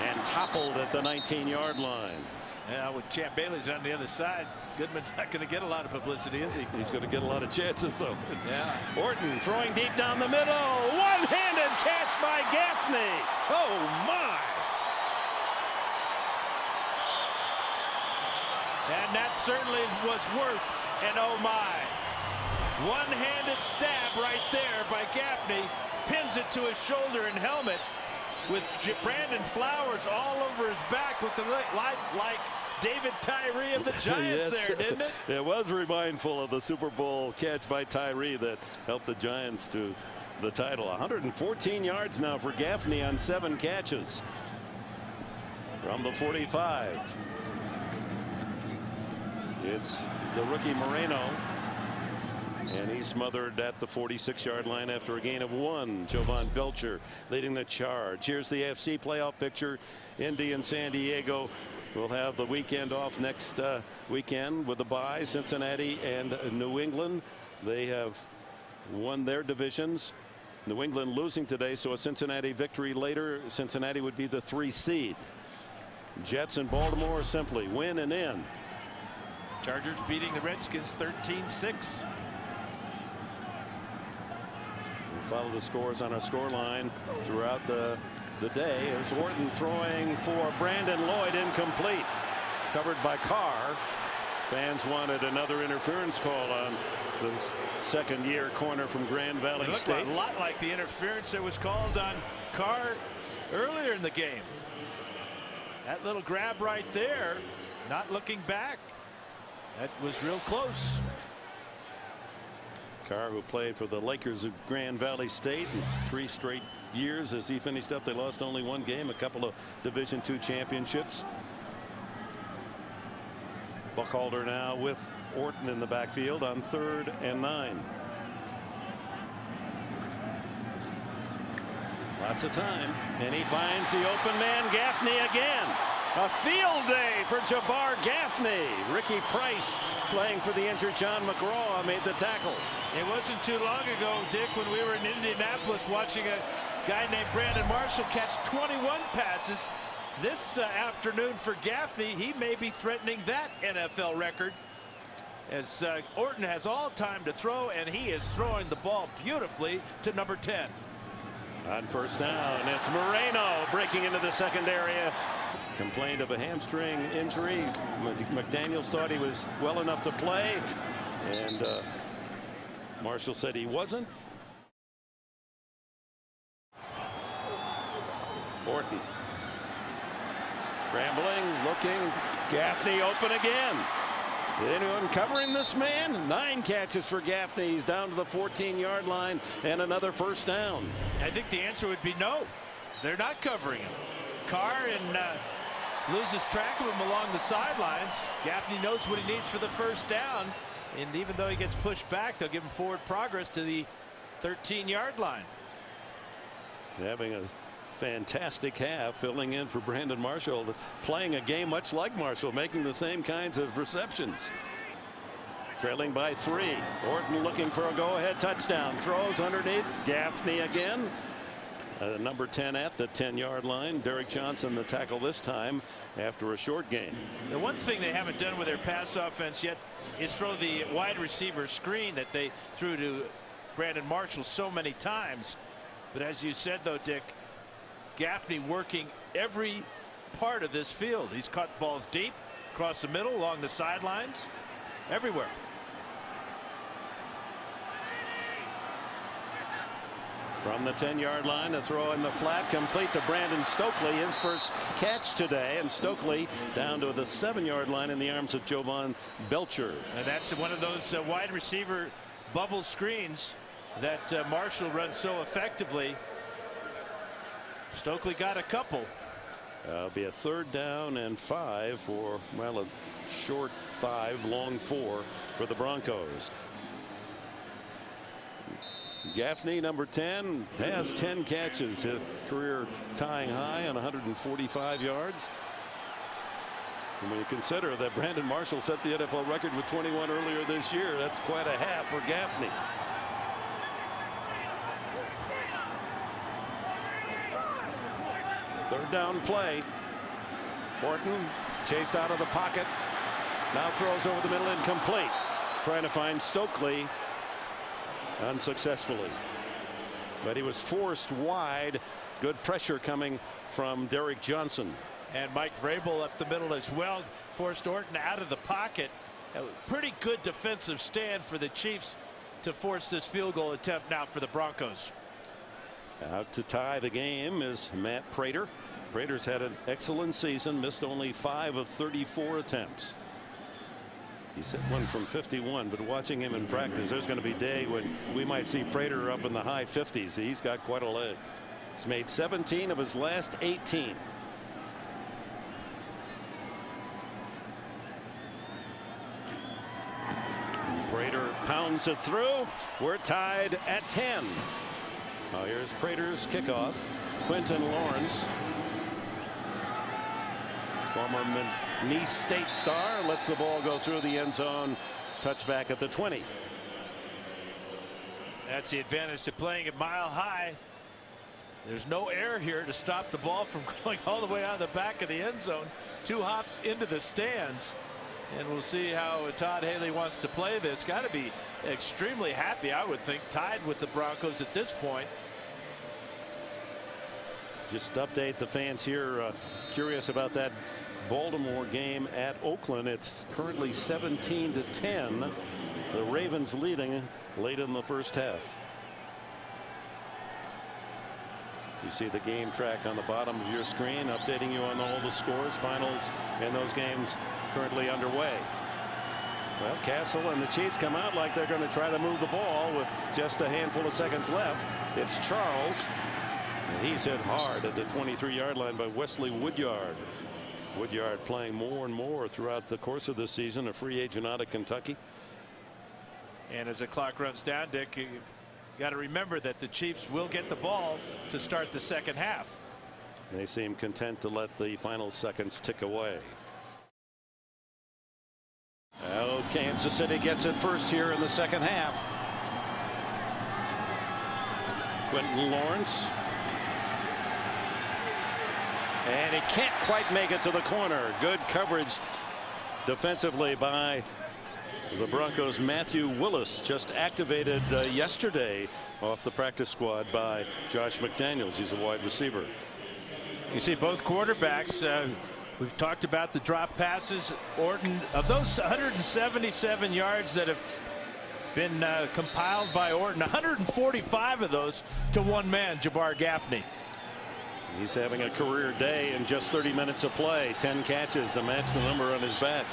And toppled at the 19-yard line. Yeah, with Champ Bailey's on the other side, Goodman's not going to get a lot of publicity, is he? He's going to get a lot of chances, though. Yeah. Orton throwing deep down the middle. One-handed catch by Gaffney. Oh, my. And that certainly was worth an oh, my. One-handed stab right there by Gaffney. Pins it to his shoulder and helmet with Brandon Flowers all over his back. Looked like David Tyree of the Giants. Yes, there, didn't it? It was mindful of the Super Bowl catch by Tyree that helped the Giants to the title. 114 yards now for Gaffney on 7 catches. From the 45. It's the rookie Moreno. And he's smothered at the 46-yard line after a gain of 1. Jovan Belcher leading the charge. Here's the AFC playoff picture. Indy and San Diego will have the weekend off next weekend with a bye. Cincinnati and New England, they have won their divisions. New England losing today, so a Cincinnati victory later. Cincinnati would be the 3 seed. Jets and Baltimore simply win and in. Chargers beating the Redskins 13-6. Follow the scores on our score line throughout the day. As Orton throwing for Brandon Lloyd, incomplete, covered by Carr. Fans wanted another interference call on the second-year corner from Grand Valley State. A lot like the interference that was called on Carr earlier in the game. That little grab right there, not looking back. That was real close. Carr, who played for the Lakers of Grand Valley State in 3 straight years as he finished up. They lost only 1 game, a couple of Division II championships. Buckhalter now with Orton in the backfield on 3rd and 9. Lots of time, and he finds the open man, Gaffney again. A field day for Jabbar Gaffney. Ricky Price, playing for the injured John McGraw, made the tackle. It wasn't too long ago, Dick, when we were in Indianapolis watching a guy named Brandon Marshall catch 21 passes. This afternoon for Gaffney, he may be threatening that NFL record, as Orton has all time to throw, and he is throwing the ball beautifully to number 10. On 1st down, it's Moreno breaking into the secondary. Complained of a hamstring injury. McDaniels thought he was well enough to play, and Marshall said he wasn't. Orton scrambling, looking. Gaffney open again. Anyone covering this man? 9 catches for Gaffney. He's down to the 14-yard line, and another 1st down. I think the answer would be no. They're not covering him. Carr loses track of him along the sidelines. Gaffney knows what he needs for the 1st down, and even though he gets pushed back, they'll give him forward progress to the 13-yard line. Having a fantastic half, filling in for Brandon Marshall, playing a game much like Marshall, making the same kinds of receptions. Trailing by 3. Orton looking for a go-ahead touchdown. Throws underneath. Gaffney again. Number 10 at the 10-yard line. Derek Johnson the tackle this time after a short gain. The one thing they haven't done with their pass offense yet is throw the wide receiver screen that they threw to Brandon Marshall so many times. But as you said, though, Dick, Gaffney working every part of this field. He's caught balls deep, across the middle, along the sidelines, everywhere. From the 10-yard line, the throw in the flat, complete to Brandon Stokely, his first catch today, and Stokely down to the 7-yard line in the arms of Jovan Belcher. And that's one of those wide receiver bubble screens that Marshall runs so effectively. Stokely got a couple. It'll be a 3rd down and 5 for, well, a short 5, long 4 for the Broncos. Gaffney, number 10, has 10 catches, a career tying high on 145 yards. And when you consider that Brandon Marshall set the NFL record with 21 earlier this year, that's quite a half for Gaffney. Third down play. Orton chased out of the pocket. Now throws over the middle, incomplete. Trying to find Stokely. Unsuccessfully. But he was forced wide. Good pressure coming from Derek Johnson. And Mike Vrabel up the middle as well. Forced Orton out of the pocket. A pretty good defensive stand for the Chiefs to force this field goal attempt now for the Broncos. Out to tie the game is Matt Prater. Prater's had an excellent season, missed only 5 of 34 attempts. He's hit one from 51, but watching him in practice, there's going to be a day when we might see Prater up in the high 50s. He's got quite a leg. He's made 17 of his last 18. Prater pounds it through. We're tied at 10. Now here's Prater's kickoff. Quentin Lawrence, former Nice State star, lets the ball go through the end zone. Touchback at the 20. That's the advantage to playing it mile high. There's no air here to stop the ball from going all the way out of the back of the end zone. 2 hops into the stands. And we'll see how Todd Haley wants to play this. Got to be extremely happy, I would think, tied with the Broncos at this point. Just to update the fans here, curious about that Baltimore game at Oakland. It's currently 17-10. The Ravens leading late in the first half. You see the game track on the bottom of your screen, updating you on all the scores, finals, and those games currently underway. Well, Castle and the Chiefs come out like they're going to try to move the ball with just a handful of seconds left. It's Charles. And he's hit hard at the 23-yard line by Wesley Woodyard. Woodyard playing more and more throughout the course of this season, a free agent out of Kentucky. And as the clock runs down, Dick, you got to remember that the Chiefs will get the ball to start the second half. They seem content to let the final seconds tick away. Well, Kansas City gets it first here in the second half. Quentin Lawrence. And he can't quite make it to the corner. Good coverage defensively by the Broncos. Matthew Willis, just activated yesterday off the practice squad by Josh McDaniels. He's a wide receiver. You see both quarterbacks. We've talked about the drop passes. Orton, of those 177 yards that have been compiled by Orton, 145 of those to one man, Jabbar Gaffney. He's having a career day in just 30 minutes of play. 10 catches to match the number on his back.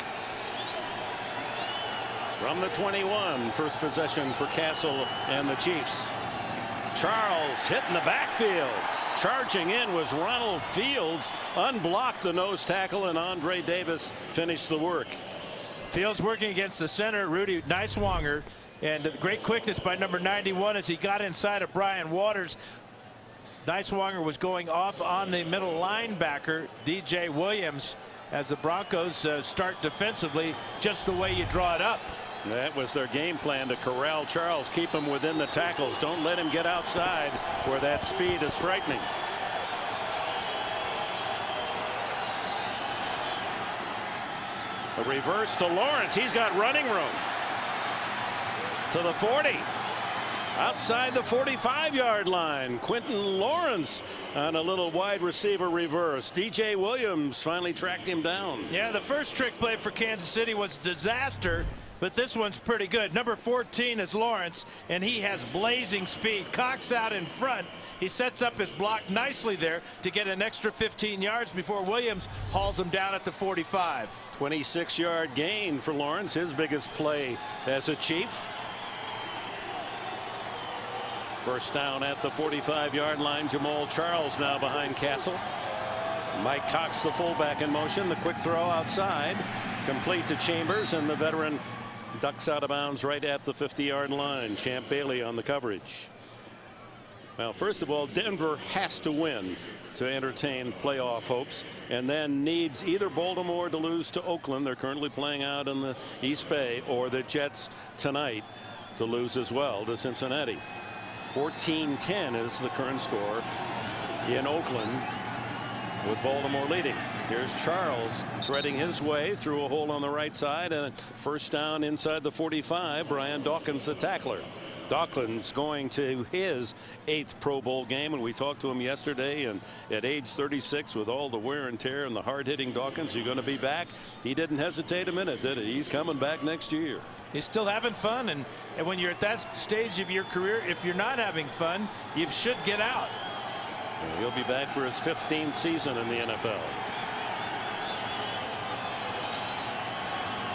From the 21, first possession for Castle and the Chiefs. Charles hit in the backfield. Charging in was Ronald Fields, unblocked the nose tackle, and Andre Davis finished the work. Fields working against the center, Rudy Niswanger, and great quickness by number 91 as he got inside of Brian Waters. Niswanger was going off on the middle linebacker, DJ Williams, as the Broncos start defensively just the way you draw it up. That was their game plan, to corral Charles, keep him within the tackles. Don't let him get outside where that speed is frightening. A reverse to Lawrence. He's got running room. To the 40. Outside the 45-yard line. Quentin Lawrence on a little wide receiver reverse. DJ Williams finally tracked him down. Yeah, the first trick play for Kansas City was disaster. But this one's pretty good. Number 14 is Lawrence, and he has blazing speed. Cox out in front. He sets up his block nicely there to get an extra 15 yards before Williams hauls him down at the 45. 26-yard gain for Lawrence, his biggest play as a Chief. First down at the 45-yard line. Jamal Charles now behind Castle. Mike Cox, the fullback, in motion. The quick throw outside, complete to Chambers, and the veteran ducks out of bounds right at the 50-yard line. Champ Bailey on the coverage. Well, first of all, Denver has to win to entertain playoff hopes, and then needs either Baltimore to lose to Oakland, they're currently playing out in the East Bay, or the Jets tonight to lose as well to Cincinnati. 14-10 is the current score in Oakland, with Baltimore leading. Here's Charles threading his way through a hole on the right side, and first down inside the 45. Brian Dawkins, the tackler. Dawkins going to his 8th Pro Bowl game, and we talked to him yesterday, and at age 36, with all the wear and tear and the hard-hitting Dawkins, you're going to be back. He didn't hesitate a minute, did he? He's coming back next year. He's still having fun, and when you're at that stage of your career, if you're not having fun, you should get out. He'll be back for his 15th season in the NFL.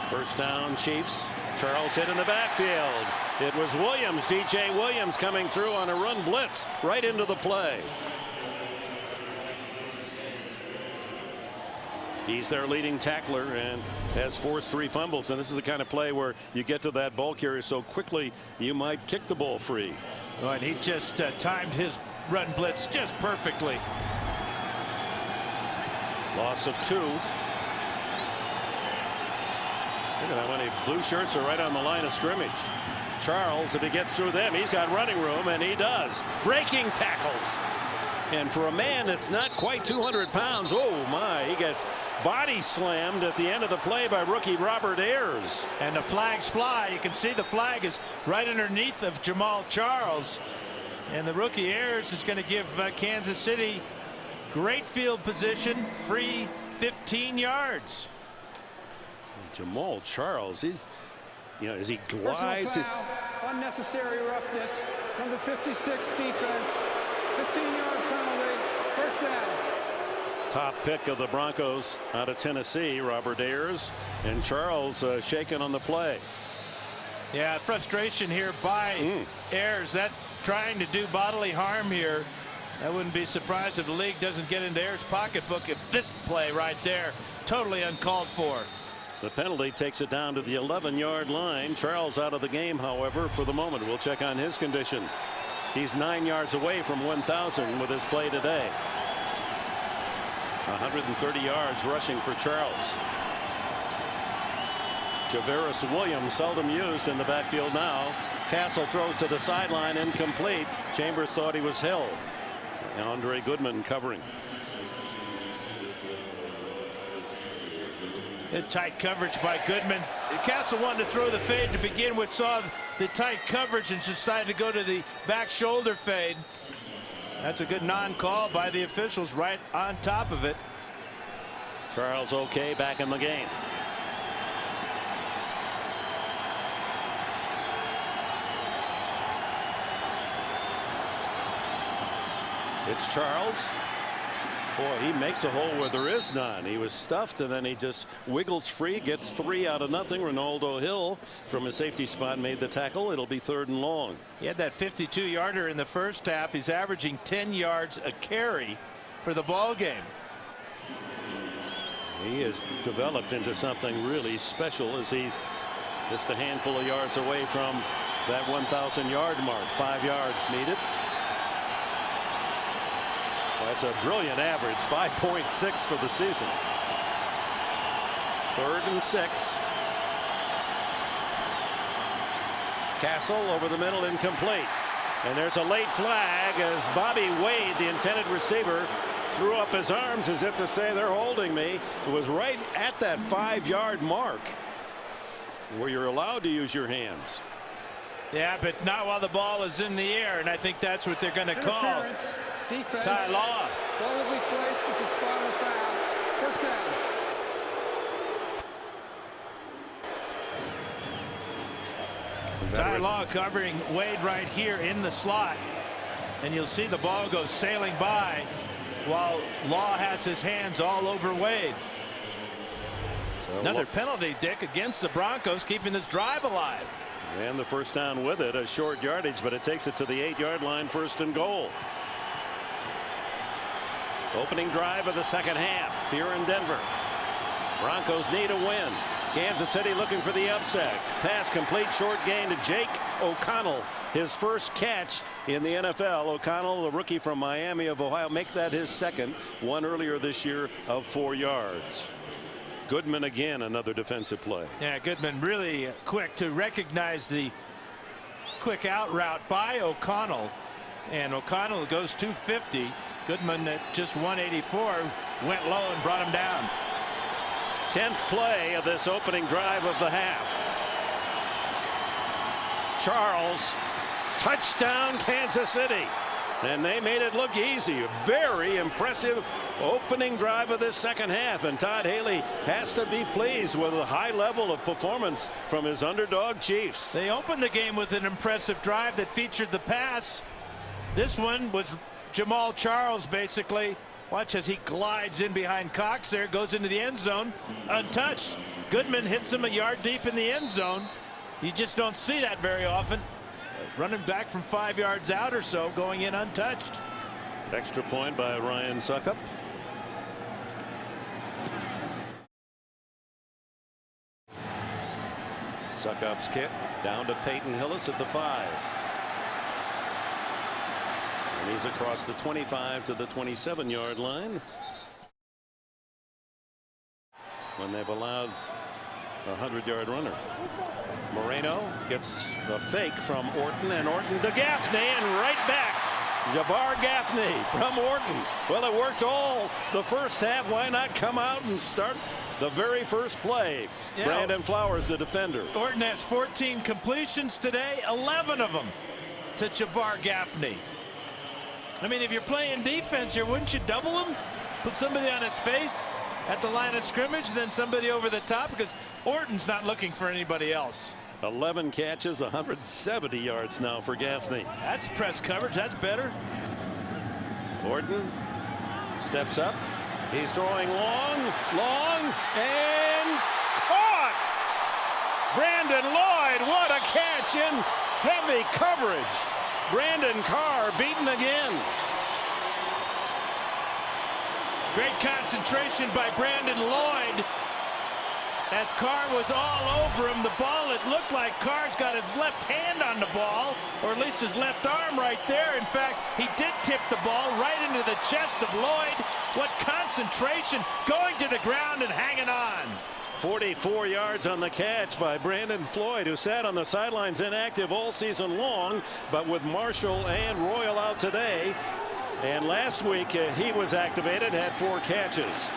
First down, Chiefs. Charles hit in the backfield. It was Williams, DJ Williams, coming through on a run blitz right into the play. He's their leading tackler and has forced 3 fumbles, and this is the kind of play where you get to that ball carrier so quickly you might kick the ball free. Oh, and he just timed his run blitz just perfectly. Loss of 2. Look at how many blue shirts are right on the line of scrimmage. Charles, if he gets through them, he's got running room, and he does. Breaking tackles. And for a man that's not quite 200 pounds, oh my, he gets body slammed at the end of the play by rookie Robert Ayers. And the flags fly. You can see the flag is right underneath of Jamal Charles. And the rookie Ayers is going to give Kansas City great field position, free 15 yards. Jamal Charles, he's, you know, as he glides. Foul, unnecessary roughness, number 56 defense, 15-yard penalty, first down. Top pick of the Broncos out of Tennessee, Robert Ayers, and Charles shaken on the play. Yeah, frustration here by Ayers. That trying to do bodily harm here. I wouldn't be surprised if the league doesn't get into Ayers' pocketbook if this play right there totally uncalled for. The penalty takes it down to the 11-yard line. Charles out of the game, however, for the moment. We'll check on his condition. He's 9 yards away from 1,000 with his play today. 130 yards rushing for Charles. Javaris Williams seldom used in the backfield now. Castle throws to the sideline, incomplete. Chambers thought he was held. And Andre Goodman covering. And tight coverage by Goodman. Castle wanted to throw the fade to begin with, saw the tight coverage and decided to go to the back shoulder fade. That's a good non-call by the officials right on top of it. Charles okay, back in the game. It's Charles. Boy, he makes a hole where there is none. He was stuffed, and then he just wiggles free, gets 3 out of nothing. Ronaldo Hill from a safety spot made the tackle. It'll be 3rd and long. He had that 52-yarder in the first half. He's averaging 10 yards a carry for the ball game. He has developed into something really special as he's just a handful of yards away from that 1,000-yard mark. 5 yards needed. That's a brilliant average, 5.6 for the season. 3rd and 6. Castle over the middle, incomplete. And there's a late flag as Bobby Wade, the intended receiver, threw up his arms as if to say they're holding me. It was right at that 5-yard mark where you're allowed to use your hands. Yeah, but not while the ball is in the air, and I think that's what they're going to call. Defense. Ty Law. Ball will be placed at the spot of the foul. First down. Ty Law covering Wade right here in the slot, and you'll see the ball go sailing by while Law has his hands all over Wade. So another penalty, Dick, against the Broncos, keeping this drive alive. And the first down with it, a short yardage, but it takes it to the 8-yard line, 1st and goal. Opening drive of the second half here in Denver. Broncos need a win. Kansas City looking for the upset. Pass complete, short gain to Jake O'Connell. His first catch in the NFL. O'Connell, the rookie from Miami of Ohio, make that his second. One earlier this year of 4 yards. Goodman again, another defensive play. Yeah, Goodman really quick to recognize the quick out route by O'Connell. And O'Connell goes 250. Goodman at just 184 went low and brought him down. 10th play of this opening drive of the half. Charles, touchdown Kansas City. And they made it look easy. A very impressive opening drive of this second half. And Todd Haley has to be pleased with a high level of performance from his underdog Chiefs. They opened the game with an impressive drive that featured the pass. This one was Jamal Charles, basically. Watch as he glides in behind Cox there, goes into the end zone untouched. Goodman hits him a yard deep in the end zone. You just don't see that very often. Running back from 5 yards out or so, going in untouched. Extra point by Ryan Suckup. Suckup's kick down to Peyton Hillis at the 5. And he's across the 25 to the 27-yard line. When they've allowed a 100-yard runner. Moreno gets the fake from Orton, and Orton to Gaffney, and right back. Jabbar Gaffney from Orton. Well, it worked all the first half. Why not come out and start the very first play? Yeah. Brandon Flowers, the defender. Orton has 14 completions today, 11 of them to Jabbar Gaffney. I mean, if you're playing defense here, wouldn't you double him? Put somebody on his face at the line of scrimmage, then somebody over the top, because Orton's not looking for anybody else. 11 catches, 170 yards now for Gaffney. That's press coverage. That's better. Orton steps up, He's throwing long, and caught. Brandon Lloyd, what a catch in heavy coverage. Brandon Carr beaten again. Great concentration by Brandon Lloyd. As Carr was all over him, the ball, it looked like Carr's got his left hand on the ball, or at least his left arm right there. In fact, he did tip the ball right into the chest of Lloyd. What concentration, going to the ground and hanging on. 44 yards on the catch by Brandon Floyd, who sat on the sidelines inactive all season long, but with Marshall and Royal out today. And last week he was activated, had 4 catches.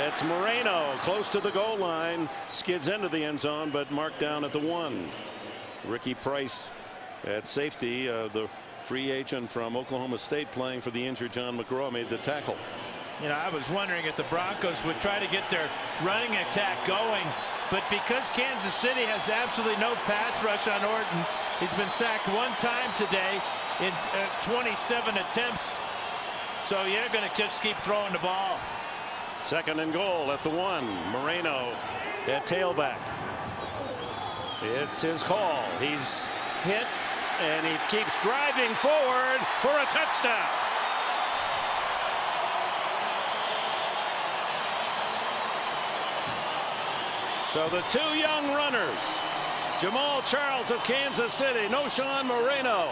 It's Moreno close to the goal line, skids into the end zone, but marked down at the 1. Ricky Price at safety, the free agent from Oklahoma State playing for the injured John McGraw, made the tackle. You know, I was wondering if the Broncos would try to get their running attack going, but because Kansas City has absolutely no pass rush on Orton, he's been sacked 1 time today in 27 attempts. So you're going to just keep throwing the ball. 2nd and goal at the 1. Moreno at tailback. It's his call. He's hit, and he keeps driving forward for a touchdown. So the 2 young runners, Jamal Charles of Kansas City, Noshawn Moreno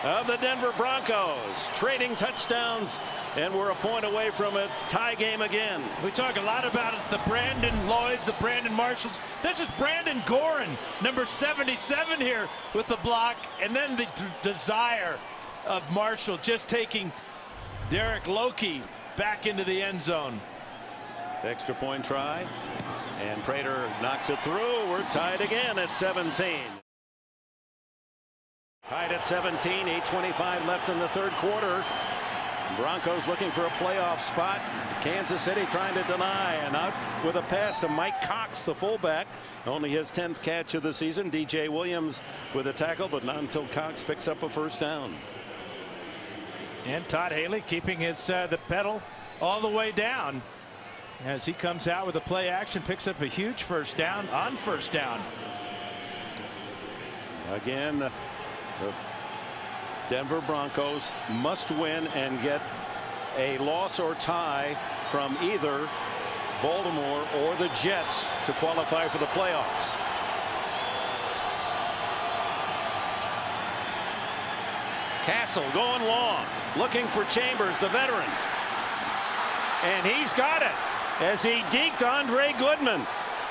of the Denver Broncos, trading touchdowns, and we're a point away from a tie game again. We talk a lot about it, the Brandon Lloyds, the Brandon Marshalls. This is Brandon Gorin, number 77 here with the block, and then the desire of Marshall just taking Derek Loki back into the end zone. Extra point try, and Prater knocks it through. We're tied again at 17. Tied at 17, 8:25 left in the 3rd quarter. Broncos looking for a playoff spot. Kansas City trying to deny, and out with a pass to Mike Cox, the fullback. Only his 10th catch of the season. DJ Williams with a tackle, but not until Cox picks up a 1st down. And Todd Haley keeping his the pedal all the way down as he comes out with a play action, picks up a huge 1st down on 1st down. Again, the Denver Broncos must win and get a loss or tie from either Baltimore or the Jets to qualify for the playoffs. Castle going long, looking for Chambers, the veteran. And he's got it as he deked Andre Goodman.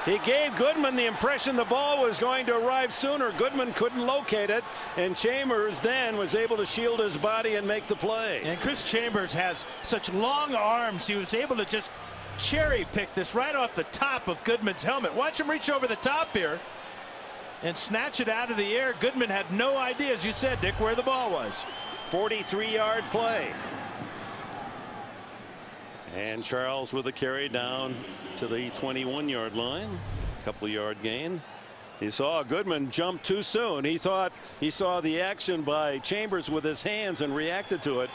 He gave Goodman the impression the ball was going to arrive sooner. Goodman couldn't locate it, and Chambers then was able to shield his body and make the play. And Chris Chambers has such long arms. He was able to just cherry pick this right off the top of Goodman's helmet. Watch him reach over the top here and snatch it out of the air. Goodman had no idea, as you said, Dick, where the ball was. 43-yard play. And Charles with a carry down to the 21-yard line. Couple-yard gain. He saw Goodman jump too soon. He thought he saw the action by Chambers with his hands and reacted to it.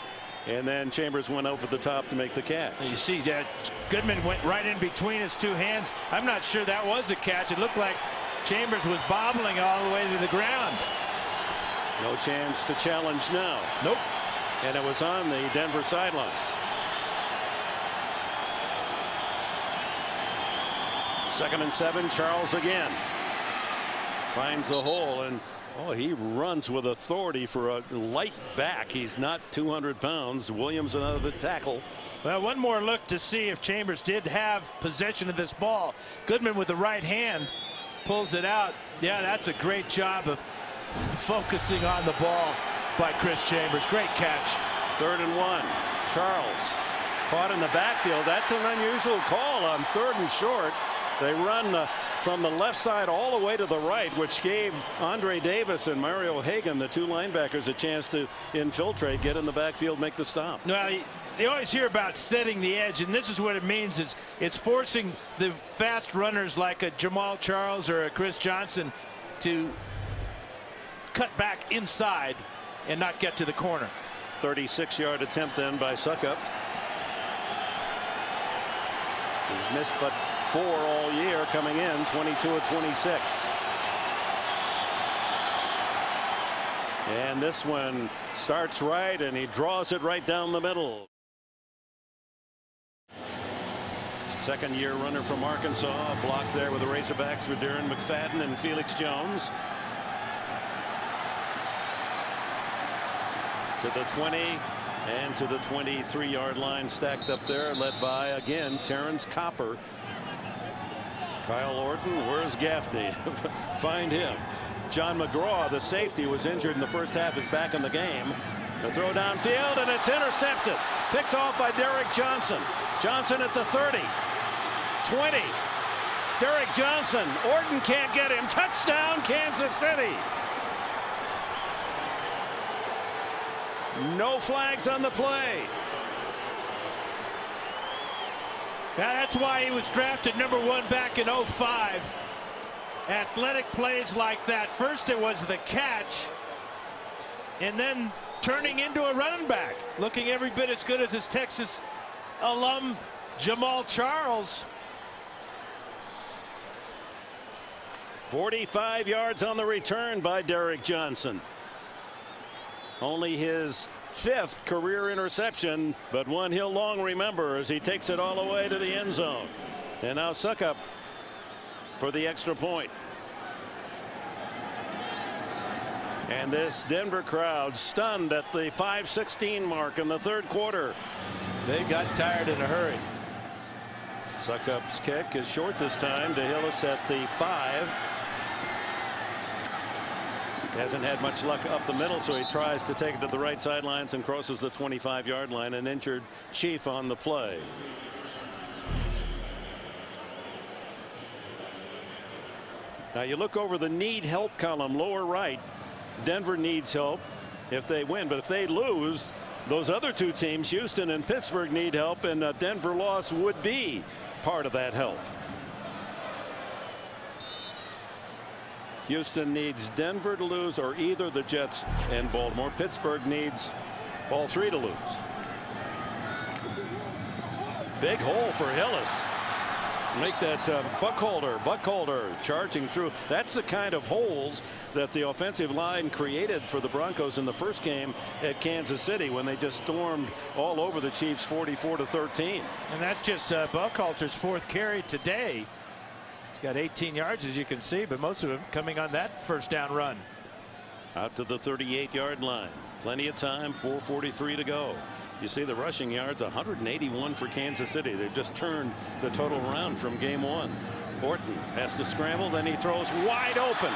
And then Chambers went over the top to make the catch. You see that Goodman went right in between his 2 hands. I'm not sure that was a catch. It looked like Chambers was bobbling all the way to the ground. No chance to challenge now. Nope. And it was on the Denver sidelines. 2nd and 7. Charles again finds the hole, and he runs with authority for a light back. He's not 200 pounds. Williams another tackle. Well, one more look to see if Chambers did have possession of this ball. Goodman with the right hand pulls it out. Yeah, that's a great job of focusing on the ball by Chris Chambers. Great catch. 3rd and 1. Charles caught in the backfield. That's an unusual call on 3rd and short. They run from the left side all the way to the right, which gave Andre Davis and Mario Hagan, the 2 linebackers, a chance to infiltrate, get in the backfield, make the stop. Well, you always hear about setting the edge, and this is what it means. Is it's forcing the fast runners like a Jamal Charles or a Chris Johnson to cut back inside and not get to the corner. 36-yard attempt then by Suckup. He's missed but 4 all year, coming in 22 of 26. And this one starts right, and he draws it right down the middle. Second-year runner from Arkansas, a block there with the Razorbacks for Darren McFadden and Felix Jones. To the 20 and to the 23-yard line, stacked up there, led by, again, Terrence Copper. Kyle Orton, where's Gaffney? Find him. John McGraw, the safety, was injured in the first half, is back in the game. The throw downfield, and it's intercepted. Picked off by Derek Johnson. Johnson at the 30. 20. Derek Johnson. Orton can't get him. Touchdown, Kansas City. No flags on the play. Yeah, that's why he was drafted #1 back in '05. Athletic plays like that. First it was the catch, and then turning into a running back, looking every bit as good as his Texas alum Jamal Charles. 45 yards on the return by Derek Johnson. Only his 5th career interception, but one he'll long remember as he takes it all the way to the end zone. And now Suckup for the extra point. And this Denver crowd stunned at the 5:16 mark in the 3rd quarter. They got tired in a hurry. Suckup's kick is short this time to Hillis at the 5. Hasn't had much luck up the middle, so he tries to take it to the right sidelines and crosses the 25-yard line. An injured Cheif on the play. Now you look over the need help column lower right. Denver needs help if they win, but if they lose, those other 2 teams, Houston and Pittsburgh, need help, and a Denver loss would be part of that help. Houston needs Denver to lose, or either the Jets and Baltimore. Pittsburgh needs all 3 to lose. Big hole for Hillis. Make that Buckholder charging through. That's the kind of holes that the offensive line created for the Broncos in the first game at Kansas City, when they just stormed all over the Chiefs 44-13. And that's just Buckhalter's 4th carry today. He's got 18 yards, as you can see, but most of them coming on that first down run. Out to the 38-yard line. Plenty of time, 4:43 to go. You see the rushing yards, 181 for Kansas City. They've just turned the total around from game 1. Orton has to scramble, then he throws wide open.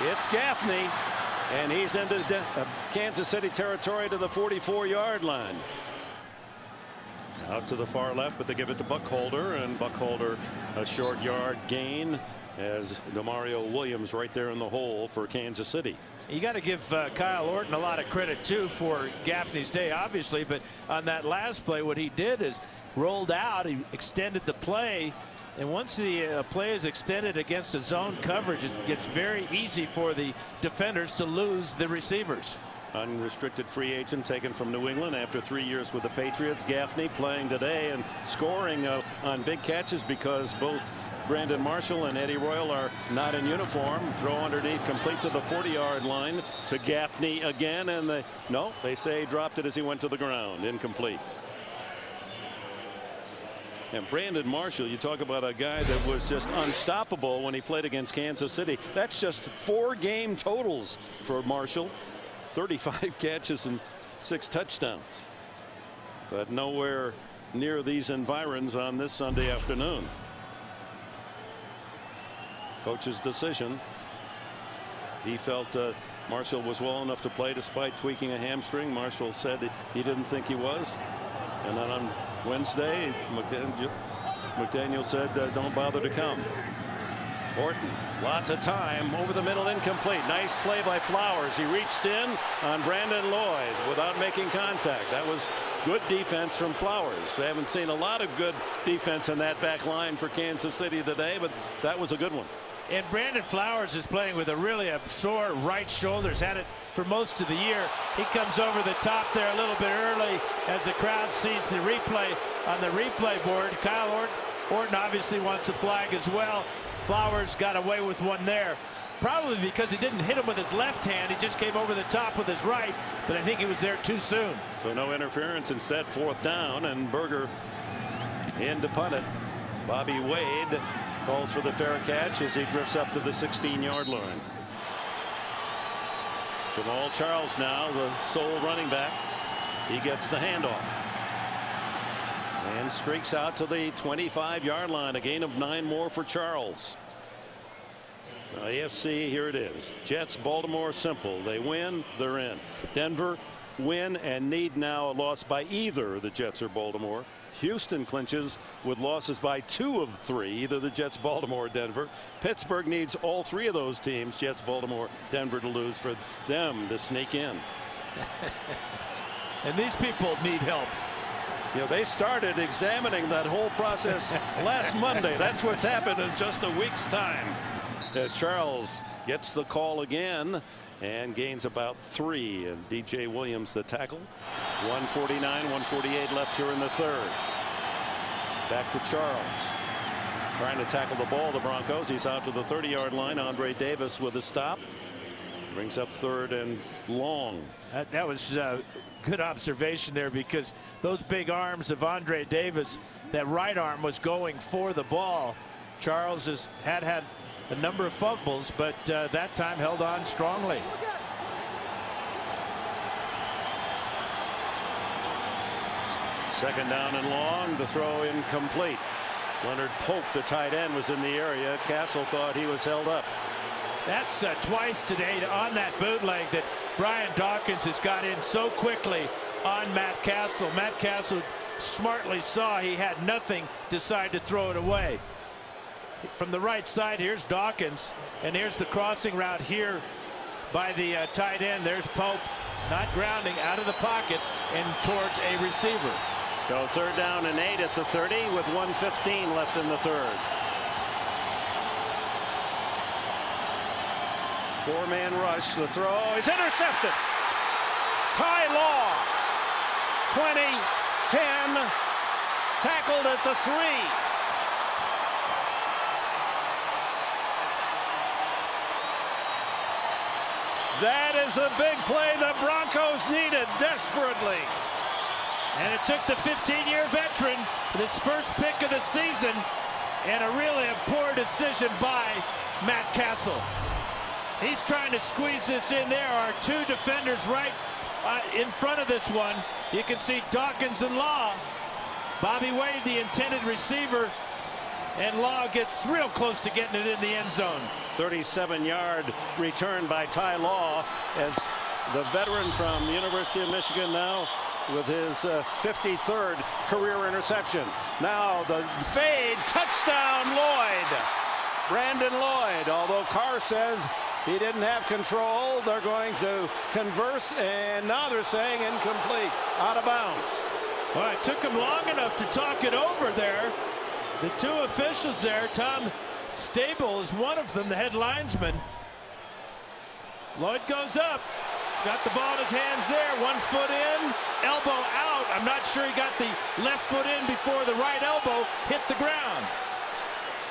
It's Gaffney, and he's into Kansas City territory to the 44-yard line. Out to the far left, but they give it to Buckholder, and Buckholder a short yard gain as Demario Williams right there in the hole for Kansas City. You got to give Kyle Orton a lot of credit too for Gaffney's day, obviously, but on that last play, what he did is rolled out, he extended the play, and once the play is extended against a zone coverage, it gets very easy for the defenders to lose the receivers. Unrestricted free agent taken from New England after 3 years with the Patriots. Gaffney playing today and scoring on big catches because both Brandon Marshall and Eddie Royal are not in uniform. Throw underneath, complete to the 40-yard line to Gaffney again, and they say he dropped it as he went to the ground. Incomplete. And Brandon Marshall, you talk about a guy that was just unstoppable when he played against Kansas City. That's just 4 game totals for Marshall. 35 catches and 6 touchdowns. But nowhere near these environs on this Sunday afternoon. Coach's decision. He felt Marshall was well enough to play despite tweaking a hamstring. Marshall said that he didn't think he was. And then on Wednesday, McDaniel said don't bother to come. Orton, lots of time over the middle, incomplete. Nice play by Flowers. He reached in on Brandon Lloyd without making contact. That was good defense from Flowers. We haven't seen a lot of good defense in that back line for Kansas City today, but that was a good one. And Brandon Flowers is playing with a sore right shoulder. He's had it for most of the year. He comes over the top there a little bit early as the crowd sees the replay on the replay board. Kyle Orton obviously wants a flag as well. Flowers got away with one there. Probably because he didn't hit him with his left hand. He just came over the top with his right. But I think he was there too soon. So no interference. Instead, 4th down, and Berger in to punt it. Bobby Wade calls for the fair catch as he drifts up to the 16-yard line. Jamal Charles now the sole running back. He gets the handoff and streaks out to the 25-yard line. A gain of 9 more for Charles. AFC, here it is. Jets, Baltimore, simple. They win, they're in. Denver win and need now a loss by either the Jets or Baltimore. Houston clinches with losses by 2 of 3, either the Jets, Baltimore, or Denver. Pittsburgh needs all 3 of those teams, Jets, Baltimore, Denver, to lose for them to sneak in. And these people need help. You know, they started examining that whole process last Monday. That's what's happened in just a week's time. As Charles gets the call again and gains about 3, and DJ Williams the tackle. 1:49, 1:48 left here in the 3rd. Back to Charles, trying to tackle the ball. The Broncos. He's out to the 30-yard line. Andre Davis with a stop. Brings up 3rd and long. That was good observation there, because those big arms of Andre Davis, that right arm was going for the ball. Charles has had a number of fumbles, but that time held on strongly. Second down and long. The throw incomplete. Leonard Pope, the tight end, was in the area. Castle thought he was held up. That's twice today on that bootleg that Brian Dawkins has got in so quickly on Matt Castle. Matt Castle smartly saw he had nothing, decided to throw it away. From the right side, here's Dawkins, and here's the crossing route here by the tight end. There's Pope, not grounding, out of the pocket and towards a receiver. So 3rd down and 8 at the 30 with 1:15 left in the 3rd. 4-man rush. The throw is intercepted. Ty Law, 20-10, tackled at the 3. That is a big play the Broncos needed desperately. And it took the 15-year veteran with his first pick of the season, and a really poor decision by Matt Castle. He's trying to squeeze this in. There are 2 defenders right in front of this one. You can see Dawkins and Law. Bobby Wade, the intended receiver, and Law gets real close to getting it in the end zone. 37-yard return by Ty Law, as the veteran from the University of Michigan now with his 53rd career interception. Now the fade, touchdown Lloyd. Brandon Lloyd, although Carr says he didn't have control. They're going to converse, and now they're saying incomplete, out of bounds. Well, it took him long enough to talk it over there. The 2 officials there, Tom Stable is one of them, the head linesman. Lloyd goes up, got the ball in his hands there, 1 foot in, elbow out. I'm not sure he got the left foot in before the right elbow hit the ground.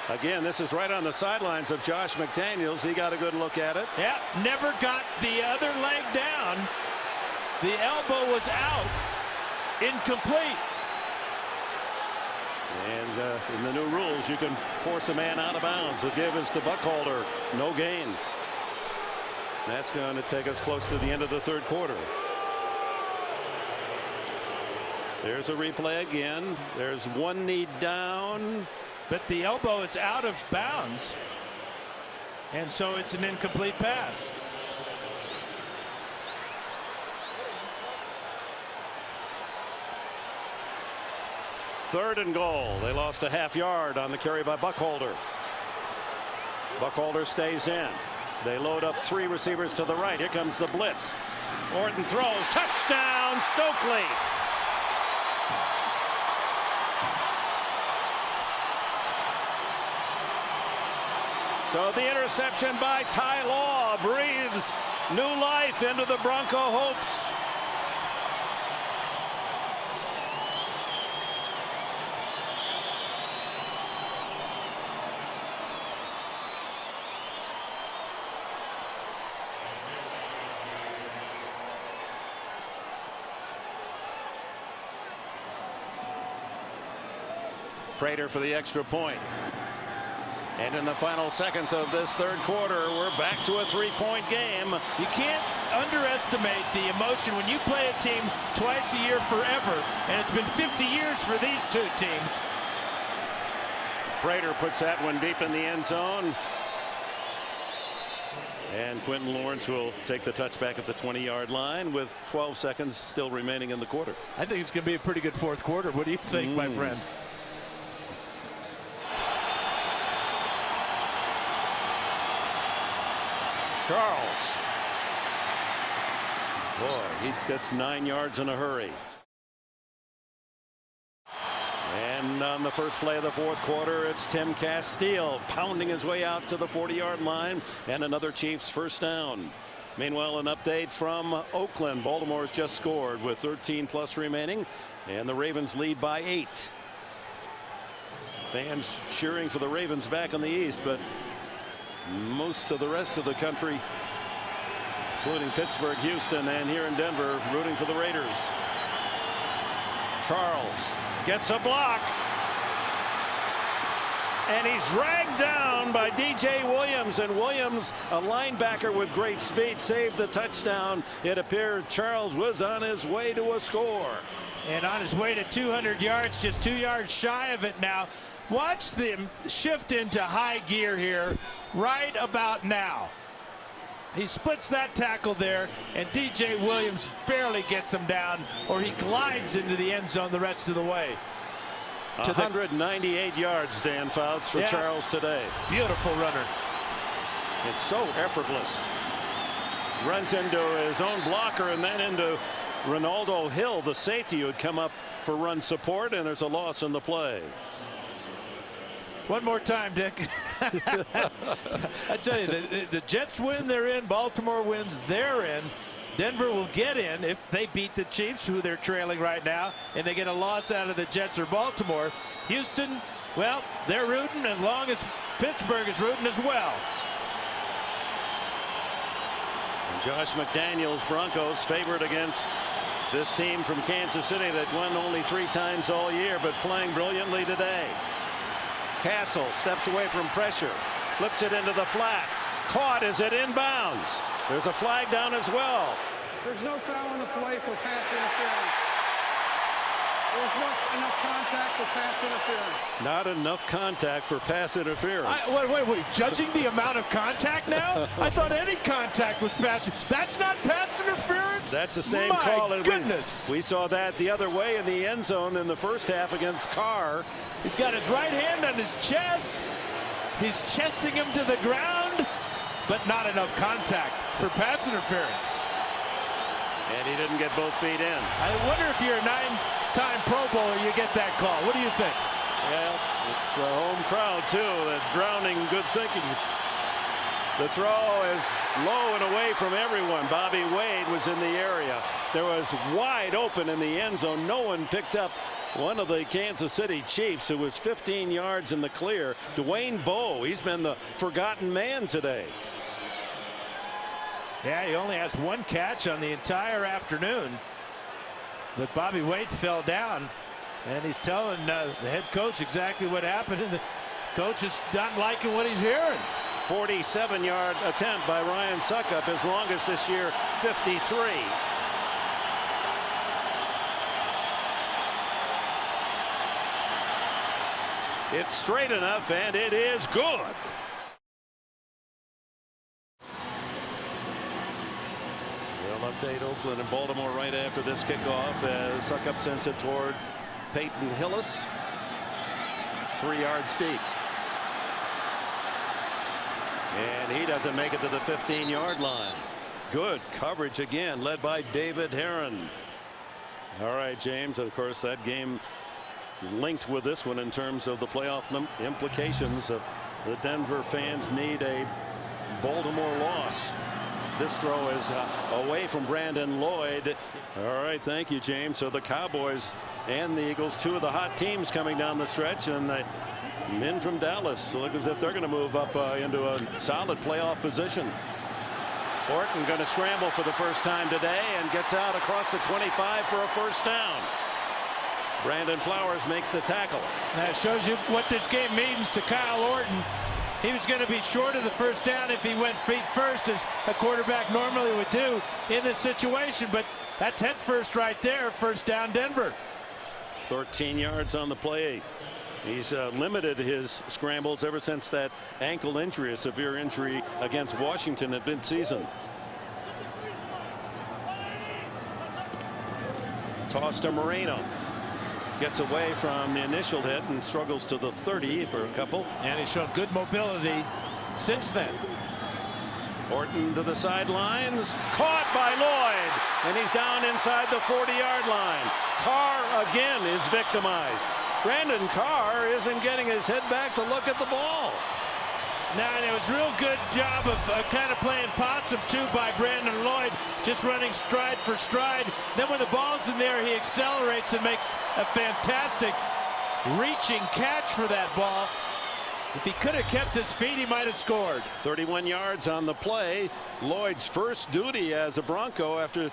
Again, this is right on the sidelines of Josh McDaniels. He got a good look at it. Yeah, never got the other leg down. The elbow was out, incomplete. And in the new rules, you can force a man out of bounds. The give is to Buckholder. No gain. That's going to take us close to the end of the 3rd quarter. There's a replay again. There's 1 knee down. But the elbow is out of bounds. And so it's an incomplete pass. Third and goal. They lost a half yard on the carry by Buckholder. Buckholder stays in. They load up 3 receivers to the right. Here comes the blitz. Orton throws. Touchdown, Stokely. So the interception by Ty Law breathes new life into the Bronco hopes. Prater for the extra point. And in the final seconds of this third quarter, we're back to a three-point game. You can't underestimate the emotion when you play a team twice a year forever, and it's been 50 years for these two teams. Prater puts that one deep in the end zone. And Quentin Lawrence will take the touchback at the 20-yard line with 12 seconds still remaining in the quarter. I think it's going to be a pretty good fourth quarter. What do you think, my friend? Charles. Boy, he gets 9 yards in a hurry. And on the first play of the fourth quarter, it's Tim Castile pounding his way out to the 40-yard line, and another Chiefs first down. Meanwhile, an update from Oakland. Baltimore's just scored with 13+ remaining, and the Ravens lead by 8. Fans cheering for the Ravens back in the East, but most of the rest of the country, including Pittsburgh, Houston, and here in Denver, rooting for the Raiders. Charles gets a block, and he's dragged down by DJ Williams, and Williams, a linebacker with great speed, saved the touchdown. It appeared Charles was on his way to a score. And on his way to 200 yards, just 2 yards shy of it now. Watch them shift into high gear here right about now. He splits that tackle there, and DJ Williams barely gets him down, or he glides into the end zone the rest of the way. 198 yards, Dan Fouts, for Charles today. Beautiful runner. It's so effortless. Runs into his own blocker and then into Ronaldo Hill, the safety, who would come up for run support, and there's a loss in the play. One more time, Dick. I tell you, the Jets win, they're in. Baltimore wins, they're in. Denver will get in if they beat the Chiefs, who they're trailing right now, and they get a loss out of the Jets or Baltimore. Houston, well, they're rooting as long as Pittsburgh is rooting as well. And Josh McDaniels' Broncos favored against this team from Kansas City that won only 3 times all year, but playing brilliantly today. Castle steps away from pressure, flips it into the flat, caught as it inbounds. There's a flag down as well. There's no foul in the play for pass interference. There's not enough contact for pass interference. Not enough contact for pass interference. Wait, judging the amount of contact now? I thought any contact was pass. That's not pass interference? That's the same My call. Goodness. We saw that the other way in the end zone in the first half against Carr. He's got his right hand on his chest. He's chesting him to the ground, but not enough contact for pass interference. And he didn't get both feet in. I wonder if you're a 9-time Pro Bowler, you get that call. What do you think? Well, it's the home crowd, too, that's drowning good thinking. The throw is low and away from everyone. Bobby Wade was in the area. There was wide open in the end zone. No one picked up one of the Kansas City Chiefs, who was 15 yards in the clear. Dwayne Bowe, he's been the forgotten man today. Yeah, he only has 1 catch on the entire afternoon. But Bobby Wade fell down, and he's telling the head coach exactly what happened, and the coach is not liking what he's hearing. 47-yard attempt by Ryan Suckup, his longest this year, 53. It's straight enough, and it is good. We'll update Oakland and Baltimore right after this kickoff as Suckup sends it toward Peyton Hillis. 3 yards deep. And he doesn't make it to the 15-yard line. Good coverage again, led by David Herron. All right, James, of course, that game linked with this one in terms of the playoff implications. The Denver fans need a Baltimore loss. This throw is away from Brandon Lloyd. All right, thank you, James. So the Cowboys and the Eagles, 2 of the hot teams coming down the stretch, and the men from Dallas look as if they're going to move up into a solid playoff position. Orton going to scramble for the first time today and gets out across the 25 for a first down. Brandon Flowers makes the tackle. That shows you what this game means to Kyle Orton. He was going to be short of the first down if he went feet first, as a quarterback normally would do in this situation, but that's head first right there. First down, Denver. 13 yards on the play. He's limited his scrambles ever since that ankle injury, a severe injury against Washington at midseason. Toss to Moreno. Gets away from the initial hit and struggles to the 30 for a couple. And he's shown good mobility since then. Orton to the sidelines. Caught by Lloyd. And he's down inside the 40-yard line. Carr again is victimized. Brandon Carr isn't getting his head back to look at the ball. Now, and it was a real good job of kind of playing possum, too, by Brandon Lloyd, just running stride for stride. Then when the ball's in there, he accelerates and makes a fantastic reaching catch for that ball. If he could have kept his feet, he might have scored. 31 yards on the play. Lloyd's first duty as a Bronco after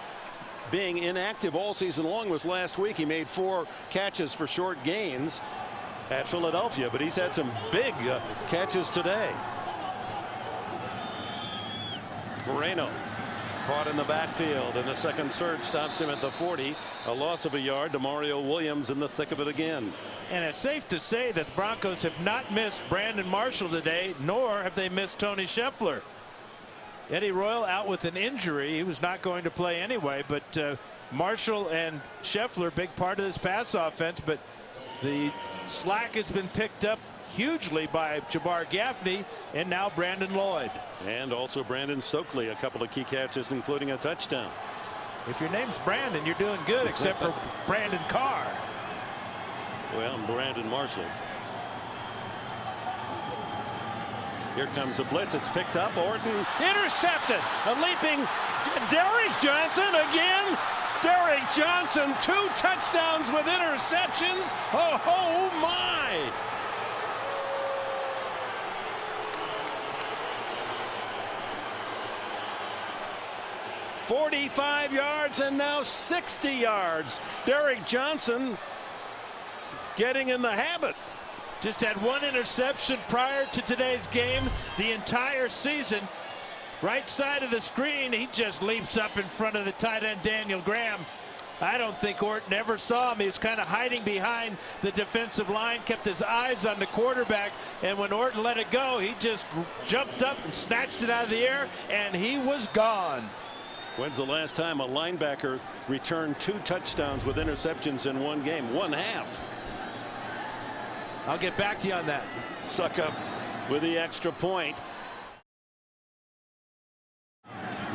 being inactive all season long was last week. He made 4 catches for short gains at Philadelphia, but he's had some big catches today. Moreno caught in the backfield, and the second surge stops him at the 40. A loss of a yard to Mario Williams in the thick of it again. And it's safe to say that the Broncos have not missed Brandon Marshall today, nor have they missed Tony Scheffler. Eddie Royal out with an injury. He was not going to play anyway, but Marshall and Scheffler, big part of this pass offense, but the slack has been picked up hugely by Jabbar Gaffney and now Brandon Lloyd. And also Brandon Stokely, a couple of key catches, including a touchdown. If your name's Brandon, you're doing good, except for Brandon Carr. Well, Brandon Marshall. Here comes the blitz. It's picked up. Orton intercepted. A leaping Derrick Johnson again. Derrick Johnson, 2 touchdowns with interceptions. Oh my. "45 yards and now 60 yards. Derrick Johnson getting in the habit. Just had 1 interception prior to today's game. The entire season. Right side of the screen, he just leaps up in front of the tight end Daniel Graham. I don't think Orton ever saw him. He was kind of hiding behind the defensive line, kept his eyes on the quarterback, and when Orton let it go, he just jumped up and snatched it out of the air, and he was gone. When's the last time a linebacker returned 2 touchdowns with interceptions in one game? 1/2. I'll get back to you on that. Suck-up with the extra point.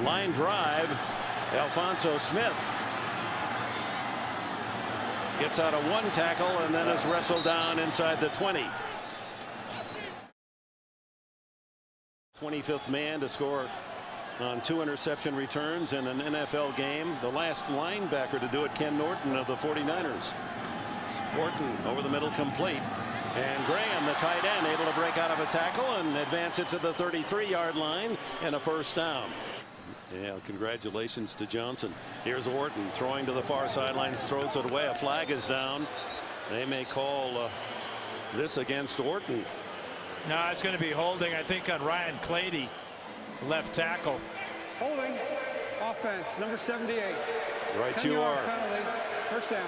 Line drive. Alfonso Smith gets out of 1 tackle and then is wrestled down inside the 20. 25th man to score on 2 interception returns in an NFL game. The last linebacker to do it, Ken Norton of the 49ers. Orton over the middle, complete. And Graham, the tight end, able to break out of a tackle and advance it to the 33-yard line and a first down. Yeah, congratulations to Johnson. Here's Orton throwing to the far sidelines, throws it away. A flag is down. They may call this against Orton. No, it's going to be holding, I think, on Ryan Clady, left tackle. Holding. Offense, number 78. Right you are. Penalty. First down.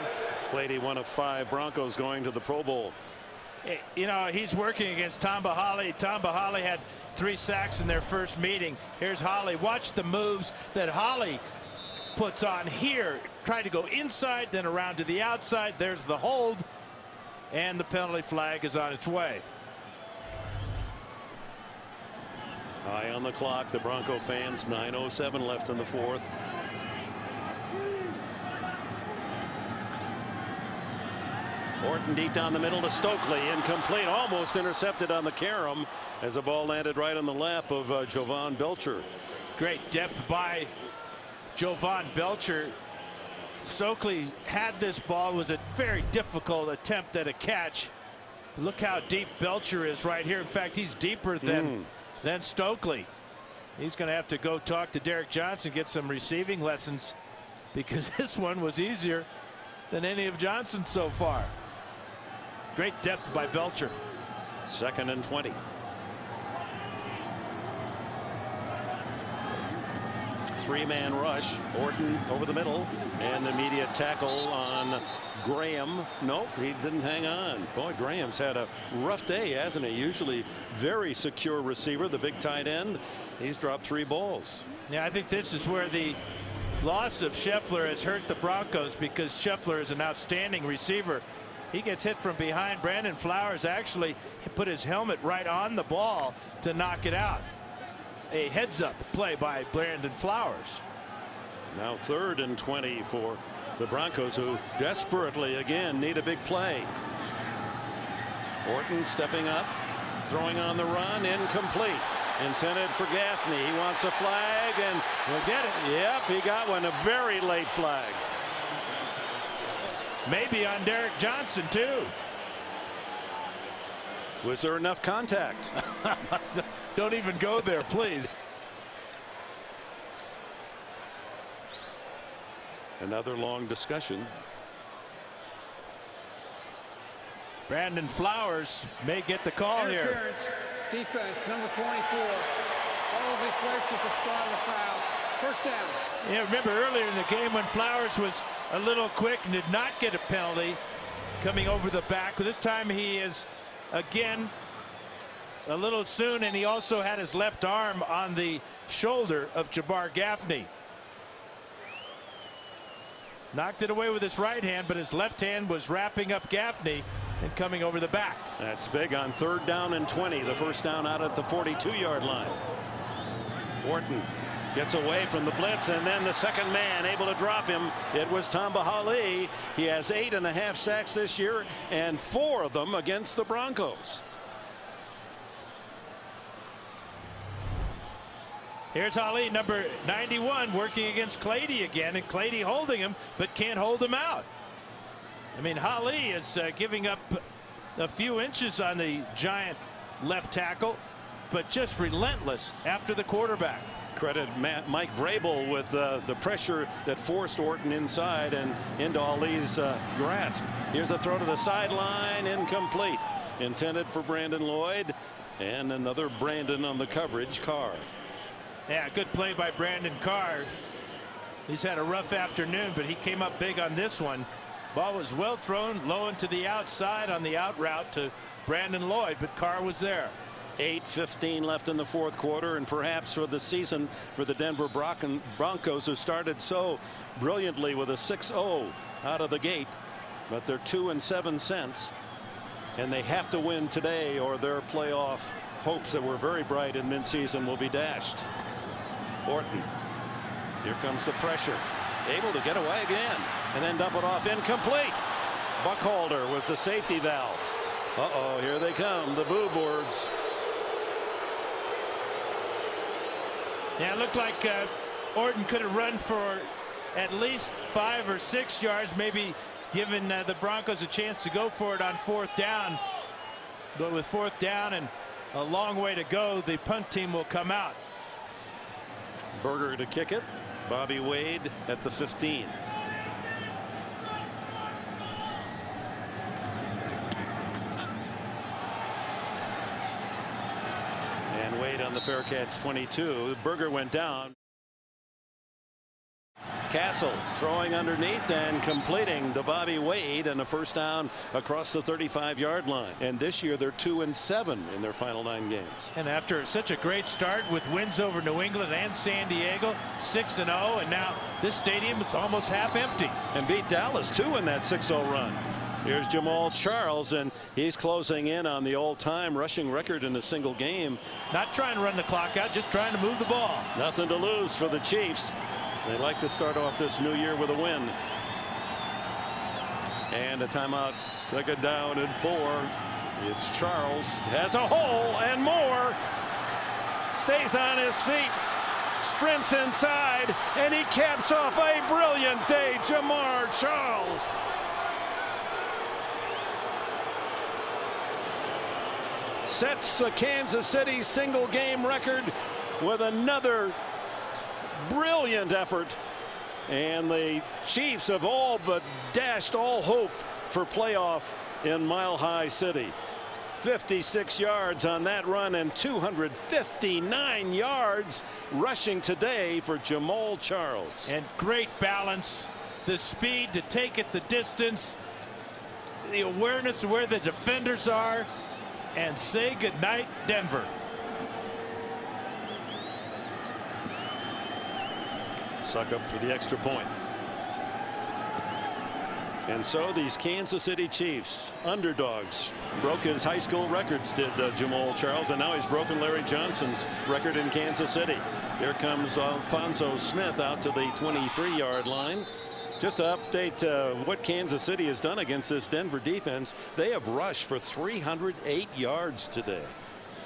Clady, one of 5 Broncos going to the Pro Bowl. You know, he's working against Tamba Hali. Tamba Hali had 3 sacks in their first meeting. Here's Hali. Watch the moves that Hali puts on here. Tried to go inside, then around to the outside. There's the hold, and the penalty flag is on its way. Eye on the clock. The Bronco fans. 9:07 left in the 4th. Orton deep down the middle to Stokely, incomplete, almost intercepted on the carom as the ball landed right on the lap of Jovan Belcher. Great depth by Jovan Belcher. Stokely had this ball. It was a very difficult attempt at a catch. Look how deep Belcher is right here. In fact, he's deeper than Stokely. He's going to have to go talk to Derrick Johnson, get some receiving lessons, because this one was easier than any of Johnson's so far. Great depth by Belcher. 2nd and 20. Three-man rush. Orton over the middle, and the immediate tackle on Graham. Nope, he didn't hang on. Boy, Graham's had a rough day, hasn't he? Usually very secure receiver, the big tight end. He's dropped 3 balls. Yeah, I think this is where the loss of Scheffler has hurt the Broncos, because Scheffler is an outstanding receiver. He gets hit from behind. Brandon Flowers actually put his helmet right on the ball to knock it out. A heads-up play by Brandon Flowers. Now 3rd and 20 for the Broncos, who desperately again need a big play. Orton stepping up, throwing on the run, incomplete. Intended for Gaffney. He wants a flag, and we'll get it. Yep, he got one. A very late flag. Maybe on Derek Johnson too. Was there enough contact? Don't even go there, please. Another long discussion. Brandon Flowers may get the call here. Defense, number 24. All will be placed at the spot of the foul. First down. Yeah, remember earlier in the game when Flowers was a little quick and did not get a penalty coming over the back. But this time he is again a little soon, and he also had his left arm on the shoulder of Jabbar Gaffney. Knocked it away with his right hand, but his left hand was wrapping up Gaffney and coming over the back. That's big on 3rd down and 20. The first down out at the 42-yard line. Orton gets away from the blitz, and then the second man able to drop him. It was Tamba Hali. He has 8.5 sacks this year, and 4 of them against the Broncos. Here's Hali, number 91, working against Clady again, and Clady holding him, but can't hold him out. I mean, Hali is giving up a few inches on the giant left tackle, but just relentless after the quarterback. Credit Mike Vrabel with the pressure that forced Orton inside and into Ali's grasp. Here's a throw to the sideline, incomplete. Intended for Brandon Lloyd, and another Brandon on the coverage, Carr. Yeah, good play by Brandon Carr. He's had a rough afternoon, but he came up big on this one. Ball was well thrown low into the outside on the out route to Brandon Lloyd, but Carr was there. 8:15 left in the 4th quarter, and perhaps for the season for the Denver Broncos, who started so brilliantly with a 6-0 out of the gate, but they're 2-7 since, and they have to win today or their playoff hopes that were very bright in midseason will be dashed. Orton, here comes the pressure, able to get away again and then dump it off, incomplete. Buckholder was the safety valve. Uh-oh, here they come, the boo boards. Yeah, it looked like Orton could have run for at least 5 or 6 yards, maybe giving the Broncos a chance to go for it on 4th down. But with 4th down and a long way to go, the punt team will come out. Berger to kick it. Bobby Wade at the 15. And Wade on the fair catch, 22. Berger went down. Castle throwing underneath and completing to Bobby Wade, and a first down across the 35-yard line. And this year they're 2-7 in their final 9 games. And after such a great start with wins over New England and San Diego, 6-0, and now this stadium is almost half empty. And beat Dallas too in that 6-0 run. Here's Jamal Charles, and he's closing in on the all-time rushing record in a single game. Not trying to run the clock out, just trying to move the ball. Nothing to lose for the Chiefs. They like to start off this new year with a win. And a timeout, 2nd down and 4. It's Charles, has a hole and more. Stays on his feet, sprints inside, and he caps off a brilliant day. Jamar Charles. Sets the Kansas City single game record with another brilliant effort And the Chiefs have all but dashed all hope for playoff in Mile High City. 56 yards on that run and 259 yards rushing today for Jamal Charles. And great balance, the speed to take it the distance, the awareness of where the defenders are, and say goodnight, Denver. Suck up for the extra point. And so these Kansas City Chiefs, underdogs, broke his high school records, did Jamal Charles, and now he's broken Larry Johnson's record in Kansas City. Here comes Alphonso Smith out to the 23-yard line. Just to update what Kansas City has done against this Denver defense, they have rushed for 308 yards today.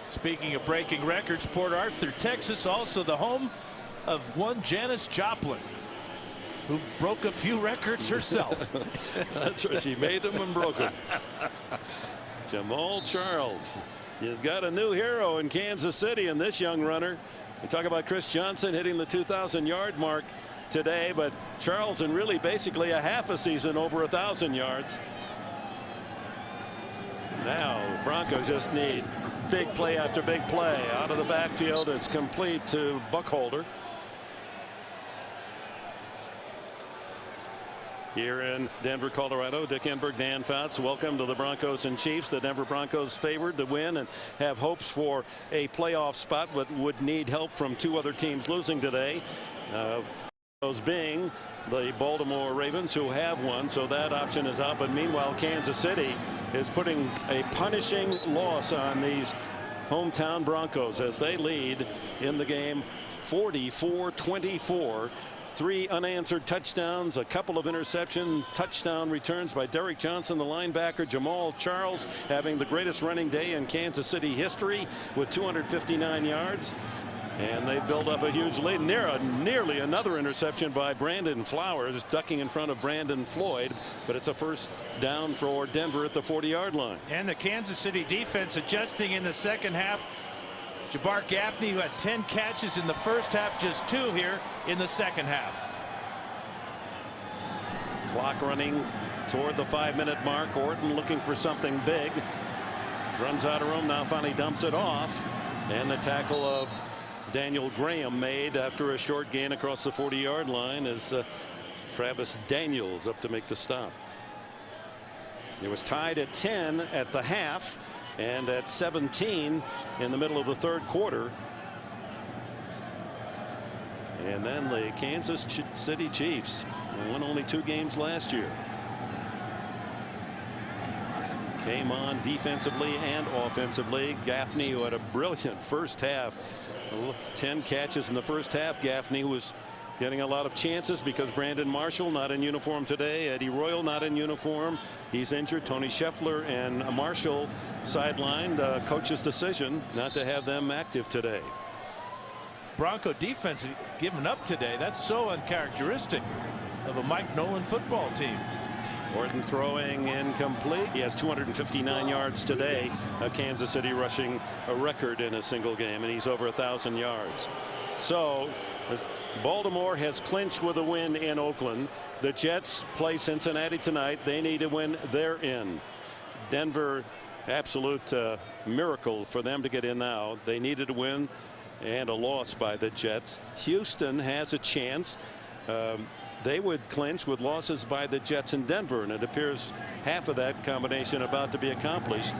Speaking of breaking records, Port Arthur, Texas, also the home of one Janis Joplin, who broke a few records herself. That's right. She made them and broke them. Jamal Charles. You've got a new hero in Kansas City in this young runner. We talk about Chris Johnson hitting the 2,000-yard mark today, but Charles in really basically a half a season over 1,000 yards. Now Broncos just need big play after big play. Out of the backfield, it's complete to Buckholder. Here in Denver, Colorado, Dick Enberg, Dan Fouts, welcome to the Broncos and Chiefs. The Denver Broncos favored to win and have hopes for a playoff spot, but would need help from two other teams losing today. Those being the Baltimore Ravens, who have won, so that option is out. But meanwhile, Kansas City is putting a punishing loss on these hometown Broncos as they lead in the game 44-24. 3 unanswered touchdowns, a couple of interception touchdown returns by Derek Johnson, the linebacker. Jamal Charles having the greatest running day in Kansas City history with 259 yards. And they build up a huge lead. Nearly another interception by Brandon Flowers, ducking in front of Brandon Floyd. But it's a first down for Denver at the 40-yard line. And the Kansas City defense adjusting in the second half. Jabbar Gaffney, who had 10 catches in the first half, just 2 here in the second half. Clock running toward the 5-minute mark. Orton looking for something big. Runs out of room, now finally dumps it off. And the tackle of Daniel Graham made after a short gain across the 40-yard line as Travis Daniels up to make the stop. It was tied at 10 at the half and at 17 in the middle of the third quarter. And then the Kansas City Chiefs won only 2 games last year. Came on defensively and offensively. Gaffney, who had a brilliant first half, 10 catches in the first half. Gaffney was getting a lot of chances because Brandon Marshall not in uniform today. Eddie Royal not in uniform. He's injured. Tony Scheffler and Marshall sidelined. Coach's decision not to have them active today. Bronco defense giving up today. That's so uncharacteristic of a Mike Nolan football team. Orton throwing incomplete. He has 259 yards today. Kansas City rushing a record in a single game, and he's over 1,000 yards. So Baltimore has clinched with a win in Oakland. The Jets play Cincinnati tonight. They need to win. They're in. Denver, absolute miracle for them to get in now. They needed a win and a loss by the Jets. Houston has a chance. They would clinch with losses by the Jets in Denver, and it appears half of that combination about to be accomplished.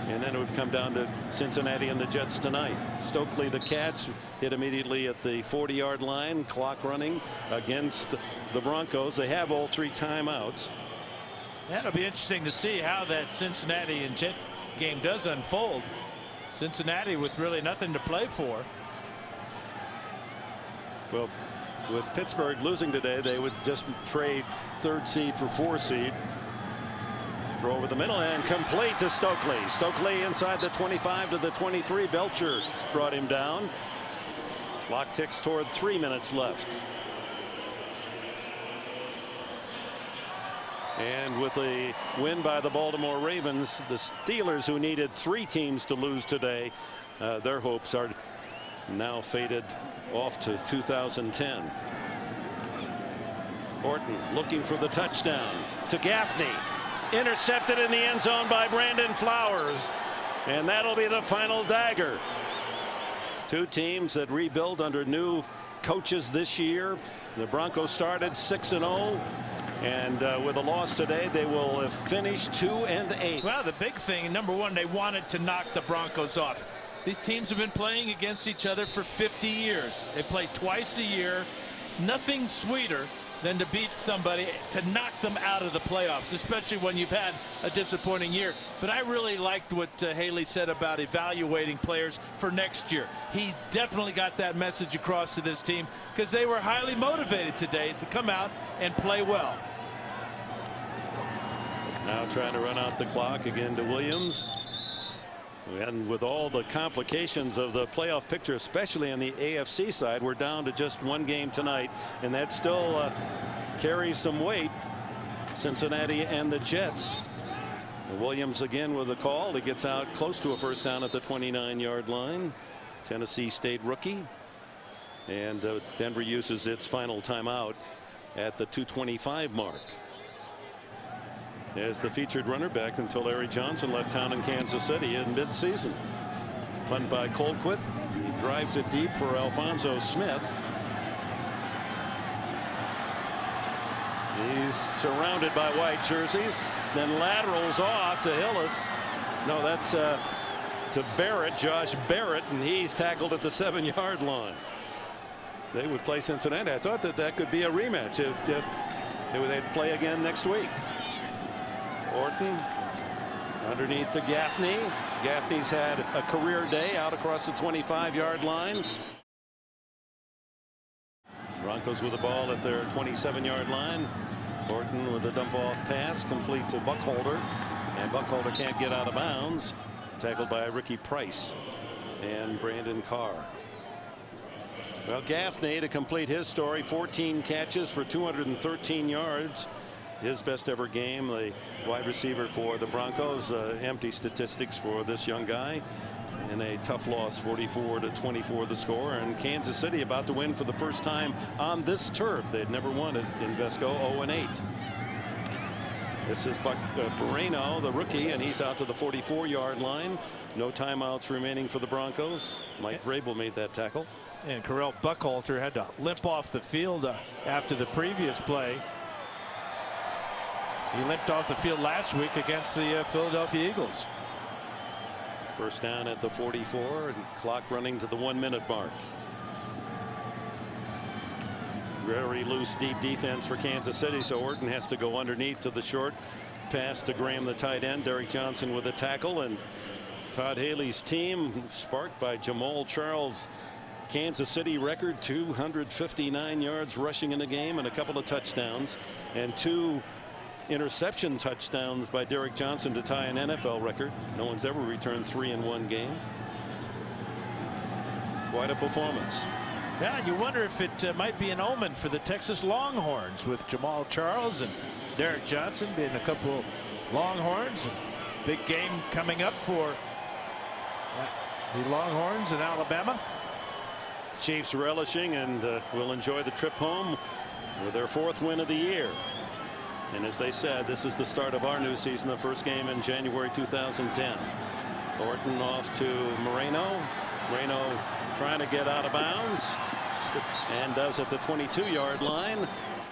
And then it would come down to Cincinnati and the Jets tonight. Stokely, the Cats, hit immediately at the 40-yard line. Clock running against the Broncos. They have all 3 timeouts. That'll be interesting to see how that Cincinnati and Jet game does unfold. Cincinnati with really nothing to play for. Well, with Pittsburgh losing today, they would just trade 3rd seed for 4 seed. Throw over the middle and complete to Stokely. Stokely inside the 25 to the 23. Belcher brought him down. Clock ticks toward 3 minutes left. And with a win by the Baltimore Ravens, the Steelers, who needed 3 teams to lose today, their hopes are now faded off to 2010. Horton looking for the touchdown to Gaffney. Intercepted in the end zone by Brandon Flowers. And that'll be the final dagger. Two teams that rebuild under new coaches this year. The Broncos started 6-0. And with a loss today, they will have finished 2-8. Well, the big thing, number one, they wanted to knock the Broncos off. These teams have been playing against each other for 50 years. They play twice a year. Nothing sweeter than to beat somebody, to knock them out of the playoffs, especially when you've had a disappointing year. But I really liked what Haley said about evaluating players for next year. He definitely got that message across to this team because they were highly motivated today to come out and play well. Now trying to run out the clock again to Williams. And with all the complications of the playoff picture, especially on the AFC side, we're down to just one game tonight, and that still carries some weight. Cincinnati and the Jets. Williams again with a call. He gets out close to a first down at the 29-yard line. Tennessee State rookie. And Denver uses its final timeout at the 2:25 mark. As the featured runner back until Larry Johnson left town in Kansas City in midseason. Punt by Colquitt. He drives it deep for Alphonso Smith. He's surrounded by white jerseys. Then laterals off to Hillis. No, that's to Barrett, Josh Barrett, and he's tackled at the 7-yard line. They would play Cincinnati. I thought that could be a rematch if they'd play again next week. Orton underneath to Gaffney. Gaffney's had a career day out across the 25-yard line. Broncos with the ball at their 27-yard line. Orton with a dump off pass complete to Buckholder, and Buckholder can't get out of bounds. Tackled by Ricky Price and Brandon Carr. Well, Gaffney to complete his story, 14 catches for 213 yards. His best ever game. The wide receiver for the Broncos. Empty statistics for this young guy in a tough loss, 44-24 the score, and Kansas City about to win for the first time on this turf. They'd never won it in Vesco. 0-8. This is Moreno, the rookie, and he's out to the 44-yard line. No timeouts remaining for the Broncos. Mike Vrabel made that tackle. And Carell Buckholter had to limp off the field after the previous play. He limped off the field last week against the Philadelphia Eagles. First down at the 44 and clock running to the 1-minute mark. Very loose deep defense for Kansas City, so Orton has to go underneath to the short pass to Graham, the tight end. Derek Johnson with a tackle, and Todd Haley's team sparked by Jamal Charles' Kansas City record, 259 yards rushing in the game and a couple of touchdowns, and 2 interception touchdowns by Derek Johnson to tie an NFL record. No one's ever returned 3 in one game. Quite a performance. Yeah, you wonder if it might be an omen for the Texas Longhorns with Jamal Charles and Derek Johnson being a couple Longhorns. Big game coming up for the Longhorns in Alabama. Chiefs relishing and will enjoy the trip home with their 4th win of the year. And as they said, this is the start of our new season, the first game in January 2010. Thornton off to Moreno. Moreno trying to get out of bounds and does at the 22-yard line.